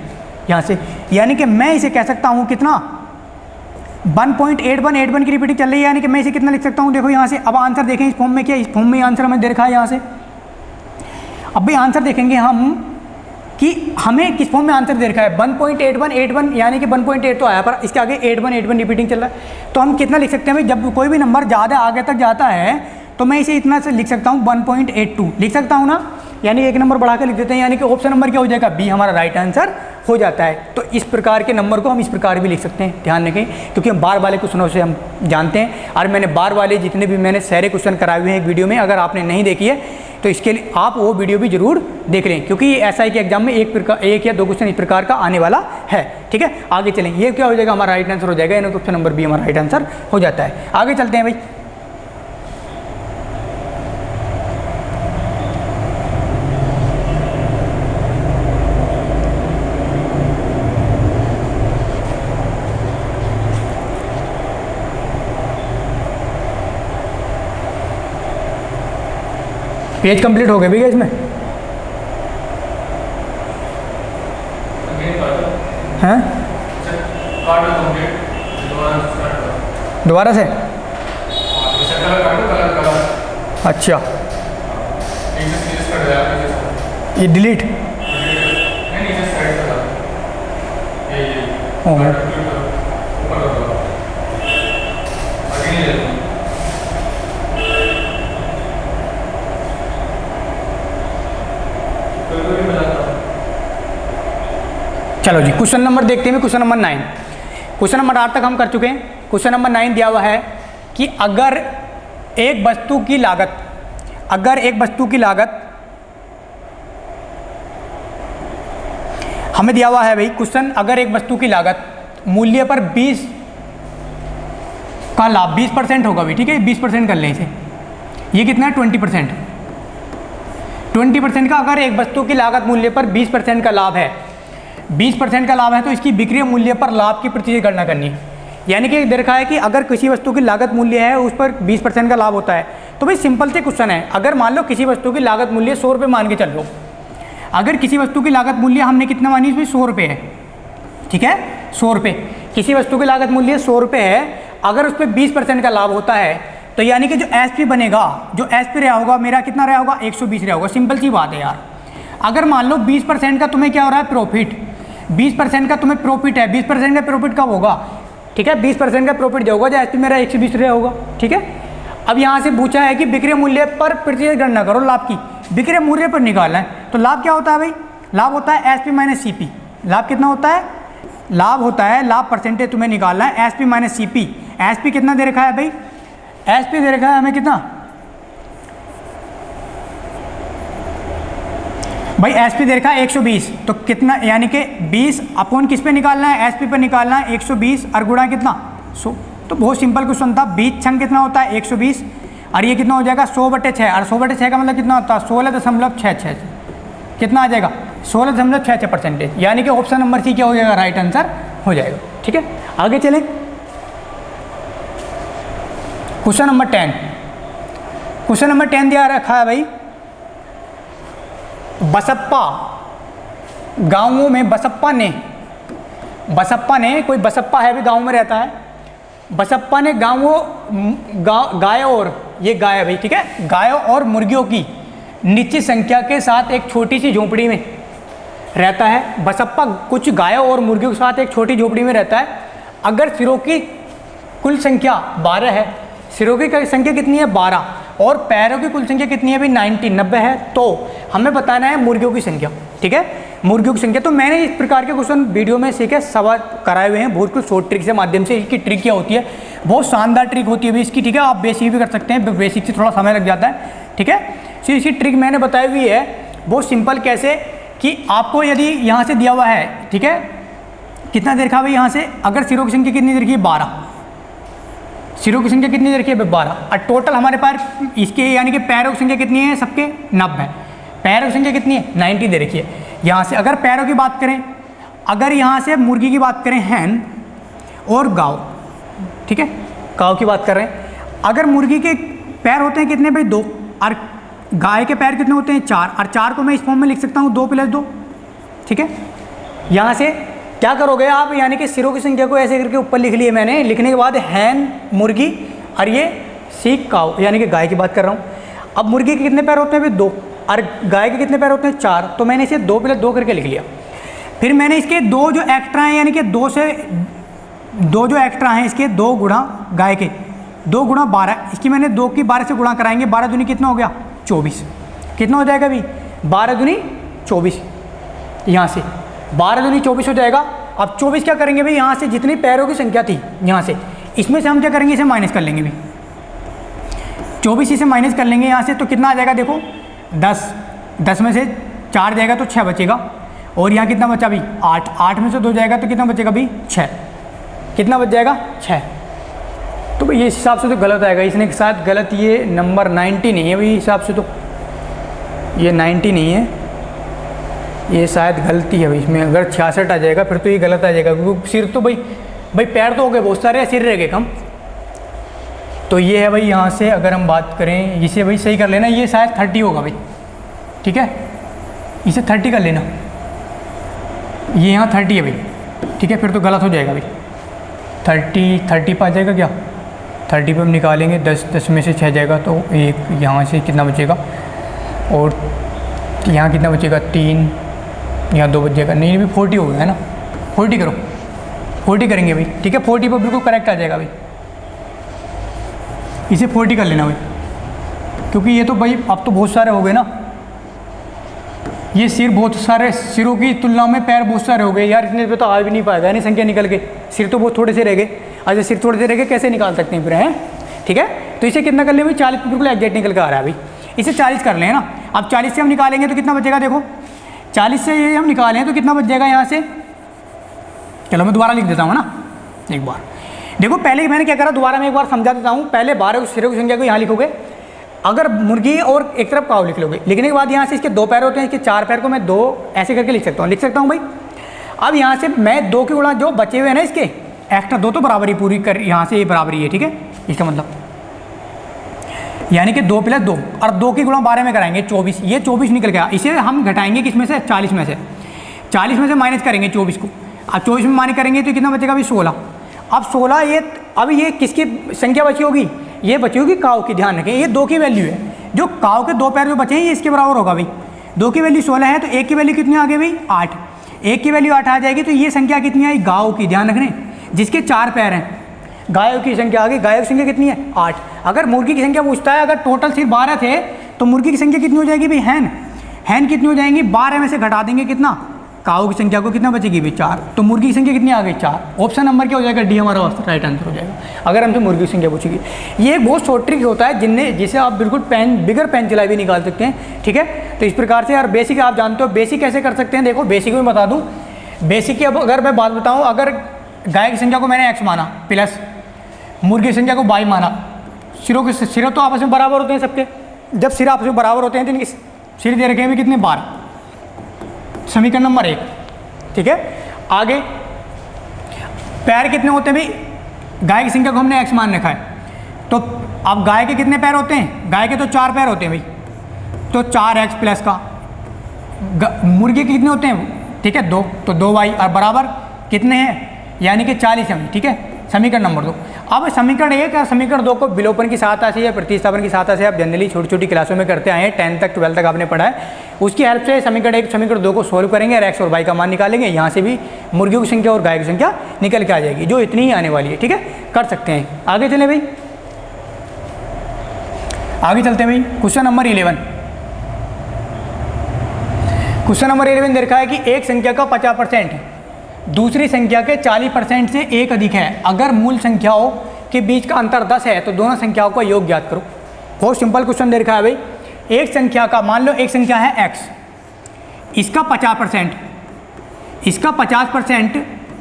यहाँ से, यानी कि मैं इसे कह सकता हूँ कितना 1.81 की रिपीटिंग चल रही है, यानी कि मैं इसे कितना लिख सकता हूँ देखो यहाँ से। अब आंसर देखें इस फॉर्म में, क्या इस फॉर्म में आंसर हमें दे रखा है यहाँ से। अब भाई आंसर देखेंगे हम कि हमें किस फॉर्म में आंसर दे रखा है 1.81 यानी कि 1.8 तो आया, पर इसके आगे 81 रिपीटिंग चल रहा है, तो हम कितना लिख सकते हैं भाई, जब कोई भी नंबर ज़्यादा आगे तक जाता है तो मैं इसे इतना से लिख सकता हूँ 1.82 लिख सकता हूँ ना, यानी एक नंबर बढ़ा कर लिख देते हैं, यानी कि ऑप्शन नंबर क्या हो जाएगा बी हमारा राइट आंसर हो जाता है। तो इस प्रकार के नंबर को हम इस प्रकार भी लिख सकते हैं, ध्यान रखें, क्योंकि हम बार वाले क्वेश्चनों से हम जानते हैं, और मैंने बार वाले जितने भी मैंने सारे क्वेश्चन कराए हुए हैं एक वीडियो में, अगर आपने नहीं देखी है तो इसके लिए आप वो वीडियो भी जरूर देख लें, क्योंकि ये SI के एग्जाम में एक या दो क्वेश्चन इस प्रकार का आने वाला है। ठीक है, आगे चलें। ये क्या हो जाएगा, हमारा राइट आंसर हो जाएगा, यानी ऑप्शन नंबर बी हमारा राइट आंसर हो जाता है। आगे चलते हैं भाई। पेज कंप्लीट हो गए भैया इसमें हैं? दोबारा से? अच्छा, ये डिलीट चलो जी, क्वेश्चन नंबर देखते हैं। क्वेश्चन नंबर 9, क्वेश्चन नंबर 8 तक हम कर चुके हैं। क्वेश्चन नंबर 9 दिया हुआ है कि अगर एक वस्तु की लागत, हमें दिया हुआ है भाई क्वेश्चन, अगर एक वस्तु की लागत मूल्य पर 20 का लाभ 20% होगा भाई, ठीक है, 20% कर लें इसे। ये कितना है, 20%। 20% का अगर एक वस्तु की लागत मूल्य पर 20% का लाभ है, 20% का लाभ है, तो इसकी बिक्री मूल्य पर लाभ की प्रतिशत गणना करनी है। यानी कि देखा है कि अगर किसी वस्तु की लागत मूल्य है उस पर 20% का लाभ होता है, तो भाई सिंपल से क्वेश्चन है, अगर मान लो किसी वस्तु की लागत मूल्य 100 रुपये मान के चल लो, अगर किसी वस्तु की लागत मूल्य हमने कितना मानी, इसमें 100 रुपये है, ठीक है, 100 रुपये, किसी वस्तु की लागत मूल्य 100 रुपये है, अगर उस पर 20% का लाभ होता है, तो यानी कि जो एसपी बनेगा, जो एसपी रहा होगा मेरा कितना रहा होगा, 120 रहा होगा। सिंपल सी बात है यार। अगर मान लो 20% का तुम्हें क्या हो रहा है, प्रॉफिट, 20% का तुम्हें प्रॉफिट है, 20% का प्रॉफिट कब होगा, ठीक है, 20% का प्रॉफिट जो होगा, जो एसपी मेरा 120 रुपये होगा, ठीक है। अब यहाँ से पूछा है कि बिक्री मूल्य पर प्रतिशत गणना करो लाभ की, बिक्री मूल्य पर निकालना है, तो लाभ क्या होता है भाई, लाभ होता है एसपी माइनस सीपी। लाभ कितना होता है, लाभ होता है, लाभ परसेंटेज तुम्हें निकालना है एसपी माइनस सीपी। एसपी कितना दे रखा है भाई, एसपी दे रखा है हमें कितना भाई, एसपी दे रखा है 120, तो कितना, यानी कि 20 अपॉन किस पे निकालना है, एसपी पे निकालना है, 120 और गुणा कितना 100। तो बहुत सिंपल क्वेश्चन था। 20 छंग कितना होता है 120, और ये कितना हो जाएगा 100/6, और 100/6 का मतलब कितना होता है 16.66, कितना आ जाएगा 16.66%, यानी कि ऑप्शन नंबर सी क्या हो जाएगा, राइट आंसर हो जाएगा, ठीक है। आगे चलें, क्वेश्चन नंबर 10, क्वेश्चन नंबर 10 दिया रखा है भाई, बसप्पा गाँवों में, बसप्पा ने, कोई बसप्पा है भी गाँव में रहता है, बसप्पा ने गायों और, ये गाय भाई, ठीक है, गायों और मुर्गियों की निश्चित संख्या के साथ एक छोटी सी झोपड़ी में रहता है। बसप्पा कुछ गायों और मुर्गियों के साथ एक छोटी झोपड़ी में रहता है। अगर सिरों की कुल संख्या 12 है, सिरों की संख्या कितनी है 12, और पैरों की कुल संख्या कितनी है भाई 90 है, तो हमें बताना है मुर्गियों की संख्या, ठीक है, मुर्गियों की संख्या। तो मैंने इस प्रकार के क्वेश्चन वीडियो में सीखे सवाल कराए हुए हैं, बहुत कुछ शॉर्ट ट्रिक के माध्यम से। इसकी ट्रिक क्या होती है, बहुत शानदार ट्रिक होती है इसकी, ठीक है, आप बेसिक भी कर सकते हैं, बेसिक से थोड़ा समय लग जाता है, ठीक है। तो इसकी ट्रिक मैंने बताई हुई है बहुत सिंपल, कैसे कि आपको यदि यहाँ से दिया हुआ है, ठीक है, कितना दे रखा भाई, यहाँ से अगर सिरों की संख्या कितनी दे रखी है 12, सिरों की संख्या कितनी दे रखी है 12, और टोटल हमारे पास इसके यानी कि पैरों की संख्या कितनी है सबके 90, पैरों की संख्या कितनी है 90 दे रखी है। यहाँ से अगर पैरों की बात करें, अगर यहाँ से मुर्गी की बात करें हैन और गाँव, ठीक है, गाँव की बात कर रहे हैं, अगर मुर्गी के पैर होते हैं कितने भाई 2, और गाय के पैर कितने होते हैं 4, और 4 को मैं इस फॉर्म में लिख सकता हूँ 2 + 2, ठीक है। यहाँ से क्या करोगे आप, यानी कि सिरों की संख्या को ऐसे करके ऊपर लिख लिए मैंने, लिखने के बाद हैन मुर्गी और ये सीक काऊ, यानी कि गाय की बात कर रहा हूँ। अब मुर्गी के कितने पैर होते हैं भाई 2, और गाय के कितने पैर होते हैं 4, तो मैंने इसे 2 + 2 करके लिख लिया। फिर मैंने इसके 2 जो एक्स्ट्रा हैं, यानी कि 2 जो एक्स्ट्रा हैं इसके 2 गुणा गाय के 2 गुणा 12, इसकी मैंने 2 की 12 से गुणा कराएंगे, 12 दूनी कितना हो गया 24, कितना हो जाएगा भाई 12 दूनी 24, यहाँ से 12 दूनी 24 हो जाएगा। अब 24 क्या करेंगे भाई, यहाँ से जितनी पैरों की संख्या थी यहाँ से, इसमें से हम क्या करेंगे, इसे माइनस कर लेंगे भाई, 24 इसे माइनस कर लेंगे यहाँ से, तो कितना आ जाएगा देखो 10 में से 4 जाएगा तो 6 बचेगा, और यहाँ कितना बचा अभी 8, 8 में से 2 जाएगा तो कितना बचेगा अभी 6, कितना बच जाएगा 6। तो भाई ये इस हिसाब से तो गलत आएगा, इसने शायद गलत, ये नंबर 90 नहीं है भाई हिसाब से, तो ये 90 नहीं है, ये शायद गलती है भाई इसमें। अगर 66 आ जाएगा फिर तो ये गलत आ जाएगा, क्योंकि सिर तो भाई पैर तो हो गए बहुत सारे, सिर रह गए कम। तो ये है भाई यहाँ से अगर हम बात करें, इसे भाई सही कर लेना, ये शायद 30 होगा भाई, ठीक है, इसे 30 कर लेना, ये यहाँ 30 है भाई, ठीक है, फिर तो गलत हो जाएगा भाई। 30 पर आ जाएगा क्या, 30 पर हम निकालेंगे 10 में से 6 जाएगा तो एक, यहाँ से कितना बचेगा, और यहाँ कितना बचेगा 3, यहाँ 2 बच जाएगा, नहीं भी 40 हो गया है ना, 40 करो, 40 करेंगे भाई, ठीक है, 40 पर बिल्कुल करेक्ट आ जाएगा भाई, इसे 40 कर लेना भाई, क्योंकि ये तो भाई अब तो बहुत सारे हो गए ना, ये सिर बहुत सारे, सिरों की तुलना में पैर बहुत सारे हो गए यार, इतने पे तो आ भी नहीं पाएगा यानी संख्या निकल के, सिर तो बहुत थोड़े से रह गए। अच्छा सिर थोड़े से रह गए, कैसे निकाल सकते हैं फिर, हैं, ठीक है, तो इसे कितना कर ले भाई 40 बिल्कुल एग्जैक्ट निकल के आ रहा है भाई, इसे 40 कर लें ना। अब 40 से हम निकालेंगे तो कितना बचेगा, देखो 40 से ये हम निकालें तो कितना बच जाएगा यहाँ से, चलो मैं दोबारा लिख देता हूँ ना एक बार, देखो पहले मैंने क्या करा, दोबारा मैं एक बार समझा देता हूँ। पहले 12 सिरों की संख्या को यहाँ लिखोगे, अगर मुर्गी और एक तरफ काऊ लिख लोगे, लिखने के बाद यहाँ से इसके 2 पैर होते हैं, इसके 4 पैर को मैं 2 ऐसे करके लिख सकता हूँ भाई। अब यहाँ से मैं 2 के गुणा जो बचे हुए हैं ना इसके एक्स्ट्रा 2 तो बराबरी पूरी कर, यहाँ से ये बराबरी है, ठीक है, इसका मतलब यानी कि 2 + 2 और 2 की गुणा 12 में कराएंगे 24, ये 24 निकल गया, इसे हम घटाएंगे किस में से 40 में से, 40 में से माइनस करेंगे 24 को, अब 24 में माइनस करेंगे तो कितना बचेगा अभी 16। अब 16 ये, अब ये किसकी संख्या बची होगी, ये बची होगी काऊ की, ध्यान रखें ये 2 की वैल्यू है, जो काऊ के 2 पैर जो बचे हैं ये इसके बराबर होगा भाई, 2 की वैल्यू 16 है तो 1 की वैल्यू कितनी आ गई भाई 8, 1 की वैल्यू 8 आ जाएगी, तो ये संख्या कितनी आई गाय की, ध्यान रखने, जिसके 4 पैर हैं, गायों की संख्या आ गई, गायों की संख्या कितनी है 8। अगर मुर्गी की संख्या पूछता है, अगर टोटल सिर्फ 12 थे तो मुर्गी की संख्या कितनी हो जाएगी भाई, हैन कितनी हो जाएंगी, 12 में से घटा देंगे कितना, काऊ की संख्या को कितना बचेगी भाई 4, तो मुर्गी की संख्या कितनी आ गई 4, ऑप्शन नंबर क्या हो जाएगा डी हमारा राइट आंसर हो जाएगा, अगर हमसे मुर्गी की संख्या पूछेगी। ये एक बहुत शॉर्ट ट्रिक होता है जिसे आप बिल्कुल बिगर पेन चलाए भी निकाल सकते हैं, ठीक है। तो इस प्रकार से यार बेसिक आप जानते हो, बेसिक कैसे कर सकते हैं, देखो बेसिक में बता दूँ, बेसिक की अब अगर मैं बात बताऊँ, अगर गाय की संख्या को मैंने x माना प्लस मुर्गी की संख्या को y माना, सिरों तो आपस में बराबर होते हैं सबके, जब सिर आपस में बराबर होते हैं तो इनके सिर दे रखे हैं कितने 12, समीकरण नंबर 1, ठीक है। आगे पैर कितने होते हैं भाई, गाय की संख्या को हमने x मान रखा है, तो अब गाय के कितने पैर होते हैं, गाय के तो 4 पैर होते हैं भाई, तो 4x प्लस का, मुर्गी के कितने होते हैं, ठीक है 2, तो 2y और बराबर कितने हैं, यानी कि 40 है, ठीक है, समीकरण नंबर 2। अब समीकरण 1 और समीकरण 2 को विलोपन की सहायता से या प्रतिस्थापन की सहायता से आप जनरली छोटी छोटी क्लासों में करते आए हैं, 10 तक 12 तक आपने पढ़ा है, उसकी हेल्प से समीकरण 1 समीकरण 2 को सोल्व करेंगे और x और y का मान निकालेंगे, यहाँ से भी मुर्गियों की संख्या और गाय की संख्या निकल के आ जाएगी, जो इतनी ही आने वाली है, ठीक है, कर सकते हैं। आगे चले भाई, आगे चलते हैं भाई, क्वेश्चन नंबर 11। क्वेश्चन नंबर 11 दे रखा है कि एक संख्या का 50% दूसरी संख्या के 40% से एक अधिक है, अगर मूल संख्याओं के बीच का अंतर 10 है तो दोनों संख्याओं का योग ज्ञात करो। बहुत सिंपल क्वेश्चन दे रखा है भाई, एक संख्या का, मान लो एक संख्या है x, इसका 50%, इसका 50%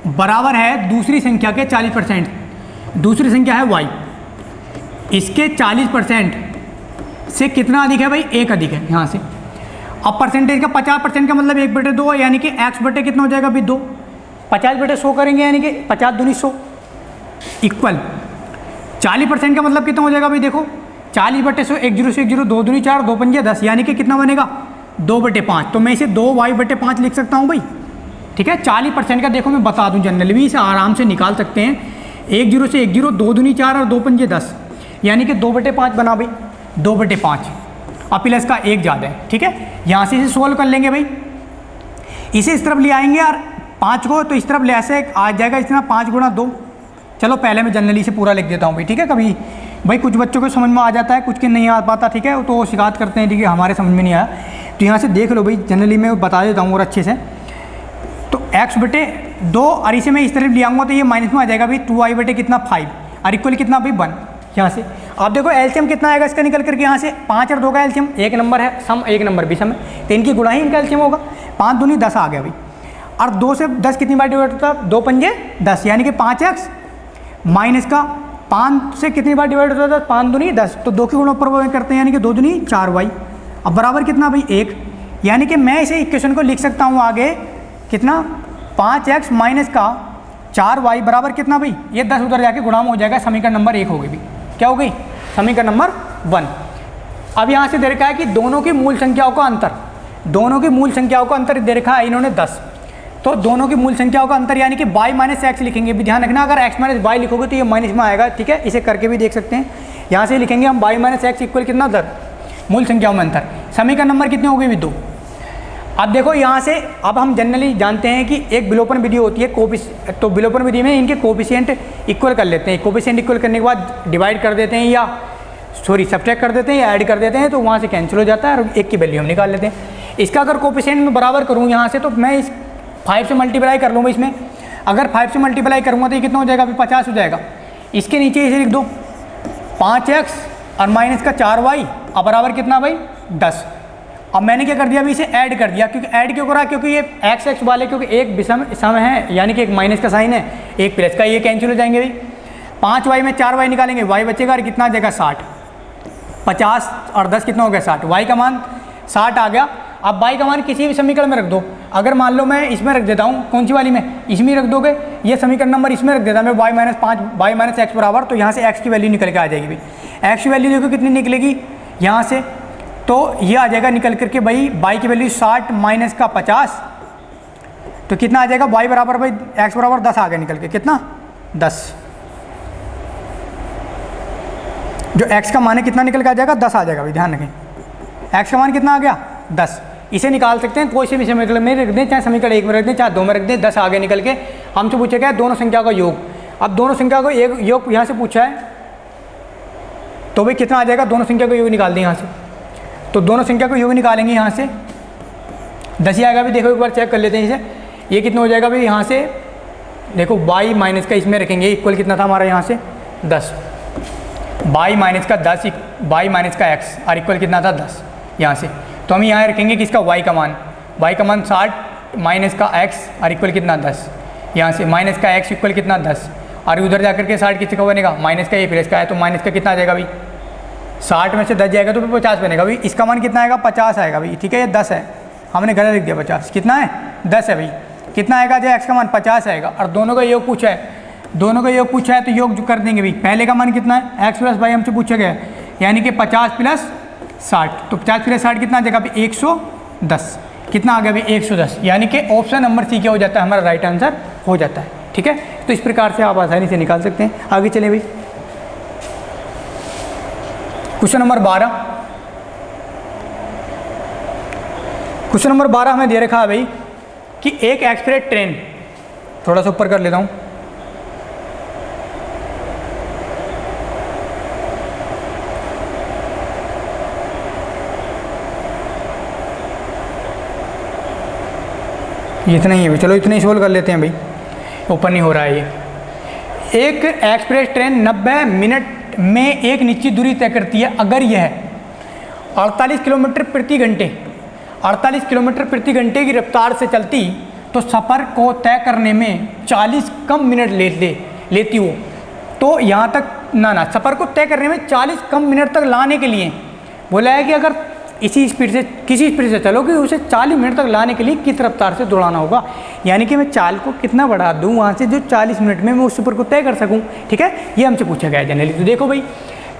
बराबर है दूसरी संख्या के 40%, दूसरी संख्या है y, इसके 40% से कितना अधिक है भाई, एक अधिक है यहाँ से। अब परसेंटेज का 50% का मतलब 1/2 है, यानी कि x बटे कितना हो जाएगा भाई 2, 50/100 करेंगे यानी कि 50 दूनी 100 इक्वल 40% का मतलब कितना हो जाएगा भाई, देखो 40/100, 1 0 से 1 0, 2 दूनी 4, 2 पंजे 10, यानी कि कितना बनेगा 2/5, तो मैं इसे 2y/5 लिख सकता हूँ भाई, ठीक है। 40% का देखो मैं बता दूँ, जनरली भी इसे आराम से निकाल सकते हैं, 1 0 से 1 0, 2 दूनी 4 और 2 पंजे 10, यानी कि 2/5 बना भाई, 2/5 और प्लस का 1 ज़्यादा है, ठीक है। यहाँ से इसे सोल्व कर लेंगे भाई, इसे इस तरफ ले आएंगे और 5 को तो इस तरफ ले ऐसे आ जाएगा, इस तरह 5 गुणा 2, चलो पहले मैं जनरली से पूरा लिख देता हूँ भाई, ठीक है। कभी भाई कुछ बच्चों को समझ में आ जाता है, कुछ के नहीं आ पाता, ठीक है, तो वो शिकायत करते हैं, ठीक है हमारे समझ में नहीं आया, तो यहाँ से देख लो भाई, जनरली मैं बता देता हूँ और अच्छे से। तो x/2 और इसे मैं इस तरफ ले आऊँगा तो ये माइनस में आ जाएगा भाई 2y बटे कितना 5 और इक्वल कितना भाई 1, यहाँ से आप देखो एलसीएम कितना आएगा इसका निकल करके, यहाँ से 5 और 2 का एलसीएम 1 नंबर है, सम 1 नंबर भी सम है, तो इनकी गुणा ही इनका एलसीएम होगा, 5 दूनी 10 आ गया भाई। और 2 से 10 कितनी बार डिवाइड होता है? 2 पंजे 10, यानी कि 5x माइनस का 5 से कितनी बार डिवाइड होता था? 5 दूनी 10, तो 2 के गुणों पर करते हैं, यानी कि 2 दूनी 4y। अब बराबर कितना भाई? 1, यानी कि मैं इसे इक्वेशन को लिख सकता हूँ आगे कितना? 5x माइनस का 4y बराबर कितना भाई? ये 10 उधर जाके गुणा में हो जाएगा, समीकरण नंबर 1 हो गई भाई। क्या हो गई? समीकरण नंबर 1। अब यहाँ से दे रखा है कि दोनों की मूल संख्याओं का अंतर, दोनों की मूल संख्याओं का अंतर दे रखा है इन्होंने 10, तो दोनों की मूल संख्याओं का अंतर यानी कि y माइनस एक्स लिखेंगे। भी ध्यान रखना, अगर x माइनस वाई लिखोगे तो ये माइनस में आएगा, ठीक है, इसे करके भी देख सकते हैं। यहाँ से लिखेंगे हम y माइनस एक्स इक्वल कितना? अंतर, मूल संख्याओं में अंतर। समीकरण नंबर कितने हो गए? 2। अब देखो यहाँ से, अब हम जनरली जानते हैं कि एक विलोपन विधि होती है, तो विलोपन विधि में इनके कोफिशिएंट इक्वल कर लेते हैं। कोफिशिएंट इक्वल करने के बाद डिवाइड कर देते हैं, या सब्ट्रैक्ट कर देते हैं, या ऐड कर देते हैं, तो वहाँ से कैंसिल हो जाता है और एक की वैल्यू हम निकाल लेते हैं। इसका अगर कोफिशिएंट में बराबर करूँ यहाँ से, तो मैं इस 5 से मल्टीप्लाई कर लूँगा इसमें। अगर 5 से मल्टीप्लाई करूँगा तो ये कितना हो जाएगा? अभी 50 हो जाएगा। इसके नीचे इसे लिख दो 5x और माइनस का 4y, अब बराबर कितना भाई? 10। अब मैंने क्या कर दिया? अभी इसे ऐड कर दिया, क्योंकि ऐड क्यों करा? क्योंकि ये x वाले, क्योंकि एक विषम सम है, यानी कि एक माइनस का साइन है, एक प्लस का, ये कैंसिल हो जाएंगे भाई। 5y में 4y निकालेंगे, y बचेगा और कितना आ जाएगा? 60। 50 और 10 कितना हो गया? 60। y का मान 60 आ गया। अब y का मान किसी भी समीकरण में रख दो। अगर मान लो मैं इसमें रख देता हूँ, कौन सी वाली में? इसमें रख दोगे, ये समीकरण नंबर इसमें रख देता मैं y minus 5 y minus x बराबर, तो यहाँ से x की वैल्यू निकल के आ जाएगी भाई। x की वैल्यू देखो कितनी निकलेगी यहाँ से, तो ये आ जाएगा निकल करके भाई y की वैल्यू 60 माइनस का 50, तो कितना आ जाएगा? y बराबर भाई x बराबर 10 आ गया निकल के, कितना? 10। जो x का मान है कितना निकल के आ जाएगा? 10 आ जाएगा भाई, ध्यान रखें। x का मान कितना आ गया? 10। इसे निकाल सकते हैं कोई से भी समीकरण में रख दें, चाहे समीकरण 1 में रख दें, चाहे 2 में रख दें, 10 आगे निकल के। हमसे पूछा गया दोनों संख्या का योग। अब दोनों संख्या का एक योग यहाँ से पूछा है, तो भाई कितना आ जाएगा? दोनों संख्या का योग निकाल दें यहाँ से, तो दोनों संख्या का योग निकालेंगे यहाँ से 10 ही आएगा। भी देखो एक बार चेक कर लेते हैं इसे, ये कितना हो जाएगा भाई? यहाँ से देखो y माइनस का इसमें रखेंगे, इक्वल कितना था हमारा यहाँ से? 10। y माइनस का 10, y माइनस का x और इक्वल कितना था? 10 यहाँ से। तो हम यहाँ रखेंगे किसका? y का मान, y का मान 60 माइनस का x और इक्वल कितना? 10 यहाँ से। माइनस का x इक्वल कितना? 10, और उधर जाकर के 60 किसका बनेगा? माइनस का, ये प्लस का है, तो माइनस का कितना आ जाएगा भाई? 60 में से 10 जाएगा तो फिर 50 बनेगा भाई। इसका मान कितना आएगा? 50 आएगा भाई, ठीक है। ये 10 है, हमने गलत लिख दिया 50, कितना है? 10 है भाई। कितना आएगा? जो x का मान 50 आएगा, और दोनों का योग पूछा है, दोनों का योग पूछा है तो योग जो कर देंगे भाई। पहले का मान कितना है? x प्लस वाई हमसे पूछा गया है, यानी कि 50 प्लस 60, तो 50 प्लस 60 कितना आ जाएगा भाई? 110। कितना आ गया भाई? 110, यानी कि ऑप्शन नंबर सी क्या हो जाता है? हमारा राइट आंसर हो जाता है, ठीक है। तो इस प्रकार से आप आसानी से निकाल सकते हैं। आगे चले भाई, क्वेश्चन नंबर 12। क्वेश्चन नंबर 12 हमें दे रखा है भाई कि एक एक्सप्रेस ट्रेन, थोड़ा सा ऊपर कर लेता हूँ, इतना ही है भाई, चलो इतना ही सोल्व कर लेते हैं भाई, ओपन नहीं हो रहा है ये। एक एक्सप्रेस ट्रेन 90 मिनट में एक निश्चित दूरी तय करती है। अगर यह 48 किलोमीटर प्रति घंटे 48 किलोमीटर प्रति घंटे की रफ्तार से चलती तो सफ़र को तय करने में 40 कम मिनट लेती हो। तो यहाँ तक ना सफ़र को तय करने में 40 कम मिनट तक लाने के लिए बोला है कि अगर इसी स्पीड से, किसी स्पीड से चलोगे, उसे 40 मिनट तक लाने के लिए किस रफ्तार से दौड़ाना होगा। यानी कि मैं चाल को कितना बढ़ा दूँ वहाँ से जो 40 मिनट में मैं उस सफ़र को तय कर सकूँ, ठीक है। ये हमसे पूछा गया है जनरली। तो देखो भाई,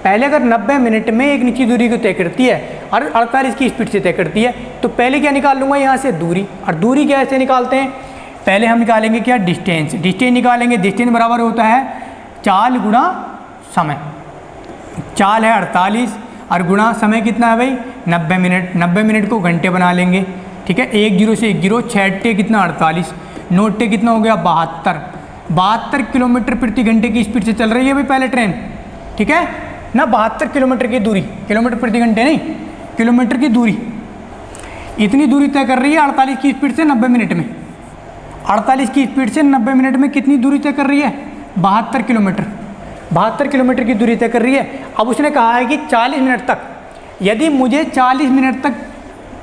पहले अगर 90 मिनट में एक निश्चित दूरी को तय करती है और 48 की स्पीड से तय करती है, तो पहले क्या निकाल लूँगा यहाँ से? दूरी। और दूरी क्या ऐसे निकालते हैं? पहले हम निकालेंगे क्या? डिस्टेंस। डिस्टेंस निकालेंगे, डिस्टेंस बराबर होता है चाल गुणा समय। चाल है 48 और गुणा समय कितना है भाई? 90 मिनट। 90 मिनट को घंटे बना लेंगे, ठीक है। 1 0 से 1 0, 6 कितना 48, 9 कितना हो गया 72 किलोमीटर प्रति घंटे की स्पीड से चल रही है भाई पहले ट्रेन, ठीक है ना। 72 किलोमीटर की दूरी, किलोमीटर प्रति घंटे नहीं, किलोमीटर की दूरी, इतनी दूरी तय कर रही है 48 की स्पीड से 90 मिनट में। 48 की स्पीड से 90 मिनट में कितनी दूरी तय कर रही है? 72 किलोमीटर। 72 किलोमीटर की दूरी तय कर रही है। अब उसने कहा है कि 40 मिनट तक, यदि मुझे 40 मिनट तक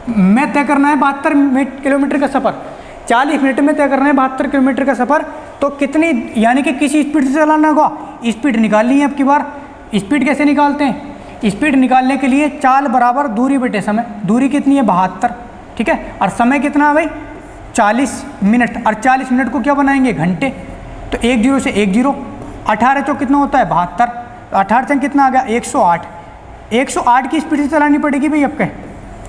में तय करना है 72 किलोमीटर का सफ़र, 40 मिनट में तय करना है 72 किलोमीटर का सफ़र, तो कितनी यानी कि किसी स्पीड से चलाना होगा, स्पीड निकालनी है। अब की बार स्पीड कैसे निकालते हैं, स्पीड निकालने के लिए चाल बराबर दूरी बटे समय, दूरी कितनी है 72, ठीक है, और समय कितना है भाई 40 मिनट, और 40 मिनट को क्या बनाएंगे घंटे, तो 1 0 से 1 0, 18 चौक कितना होता है 72, 18 से कितना आ गया 108, 108 की स्पीड से चलानी पड़ेगी भाई आपके,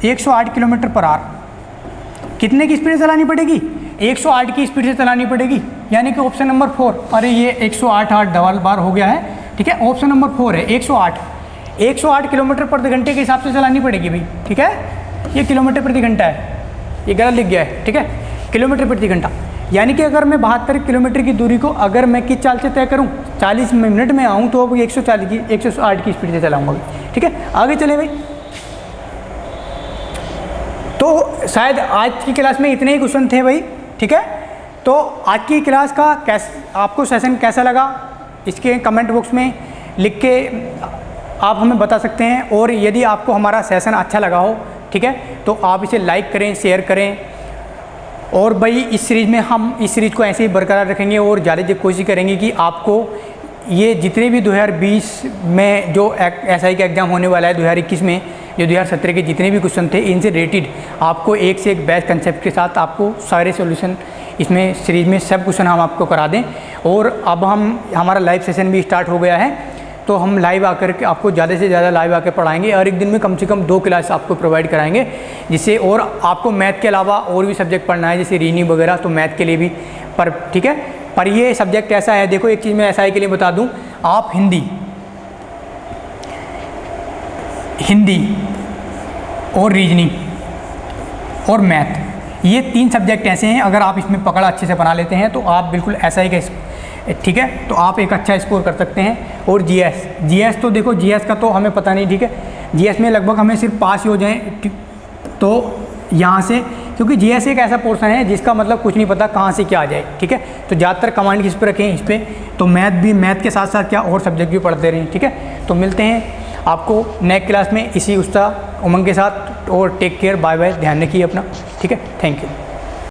108 किलोमीटर पर आवर। कितने की स्पीड से चलानी पड़ेगी, 108 की स्पीड से चलानी पड़ेगी, यानी कि ऑप्शन नंबर 4, अरे ये 108 डबल बार हो गया है, ठीक है, ऑप्शन नंबर 4 है 108 किलोमीटर प्रति घंटे के हिसाब से चलानी पड़ेगी भाई, ठीक है, ये किलोमीटर प्रति घंटा है, ये गलत लिख गया है, ठीक है, किलोमीटर प्रति घंटा। यानी कि अगर मैं 72 किलोमीटर की दूरी को अगर मैं किस चाल से तय करूं, 40 मिनट में आऊं तो अब 108 की स्पीड से चलाऊंगा, ठीक है। आगे चले भाई, तो शायद आज की क्लास में इतने ही क्वेश्चन थे भाई, ठीक है। तो आज की क्लास का आपको सेशन कैसा लगा, इसके कमेंट बॉक्स में लिख के आप हमें बता सकते हैं, और यदि आपको हमारा सेशन अच्छा लगा हो, ठीक है, तो आप इसे लाइक करें, शेयर करें, और भाई इस सीरीज़ में हम इस सीरीज़ को ऐसे ही बरकरार रखेंगे और ज़्यादा कोशिश करेंगे कि आपको ये जितने भी 2020 में जो SI का एग्ज़ाम होने वाला है, 2021 में जो 2017 के जितने भी क्वेश्चन थे, इनसे रिलेटेड आपको एक से एक बेस्ट कंसेप्ट के साथ आपको सारे सॉल्यूशन इसमें सीरीज़ में सब क्वेश्चन हम आपको करा दें। और अब हमारा लाइव सेशन भी स्टार्ट हो गया है, तो हम लाइव आकर के आपको ज़्यादा से ज़्यादा लाइव आकर पढ़ाएंगे, और एक दिन में कम से कम 2 क्लास आपको प्रोवाइड कराएंगे, जिससे और आपको मैथ के अलावा और भी सब्जेक्ट पढ़ना है, जैसे रीजनिंग वगैरह, तो मैथ के लिए भी पर, ठीक है। पर ये सब्जेक्ट ऐसा है, देखो एक चीज़ मैं SI के लिए बता दूं, आप हिंदी और रीजनिंग और मैथ, ये 3 सब्जेक्ट ऐसे हैं, अगर आप इसमें पकड़ अच्छे से बना लेते हैं तो आप बिल्कुल SI का, ठीक है, तो आप एक अच्छा स्कोर कर सकते हैं। और GS तो देखो, GS का तो हमें पता नहीं, ठीक है, GS में लगभग हमें सिर्फ पास ही हो जाएं, तो यहाँ से, क्योंकि GS एक ऐसा पोर्शन है जिसका मतलब कुछ नहीं पता कहाँ से क्या आ जाए, ठीक है, तो ज़्यादातर कमांड किस पे रखें, इस पर, तो मैथ के साथ साथ क्या और सब्जेक्ट भी पढ़ते रहें, ठीक है। तो मिलते हैं आपको नेक्स्ट क्लास में इसी उत्साह उमंग के साथ, और टेक केयर, बाय बाय, ध्यान रखिए अपना, ठीक है, थैंक यू।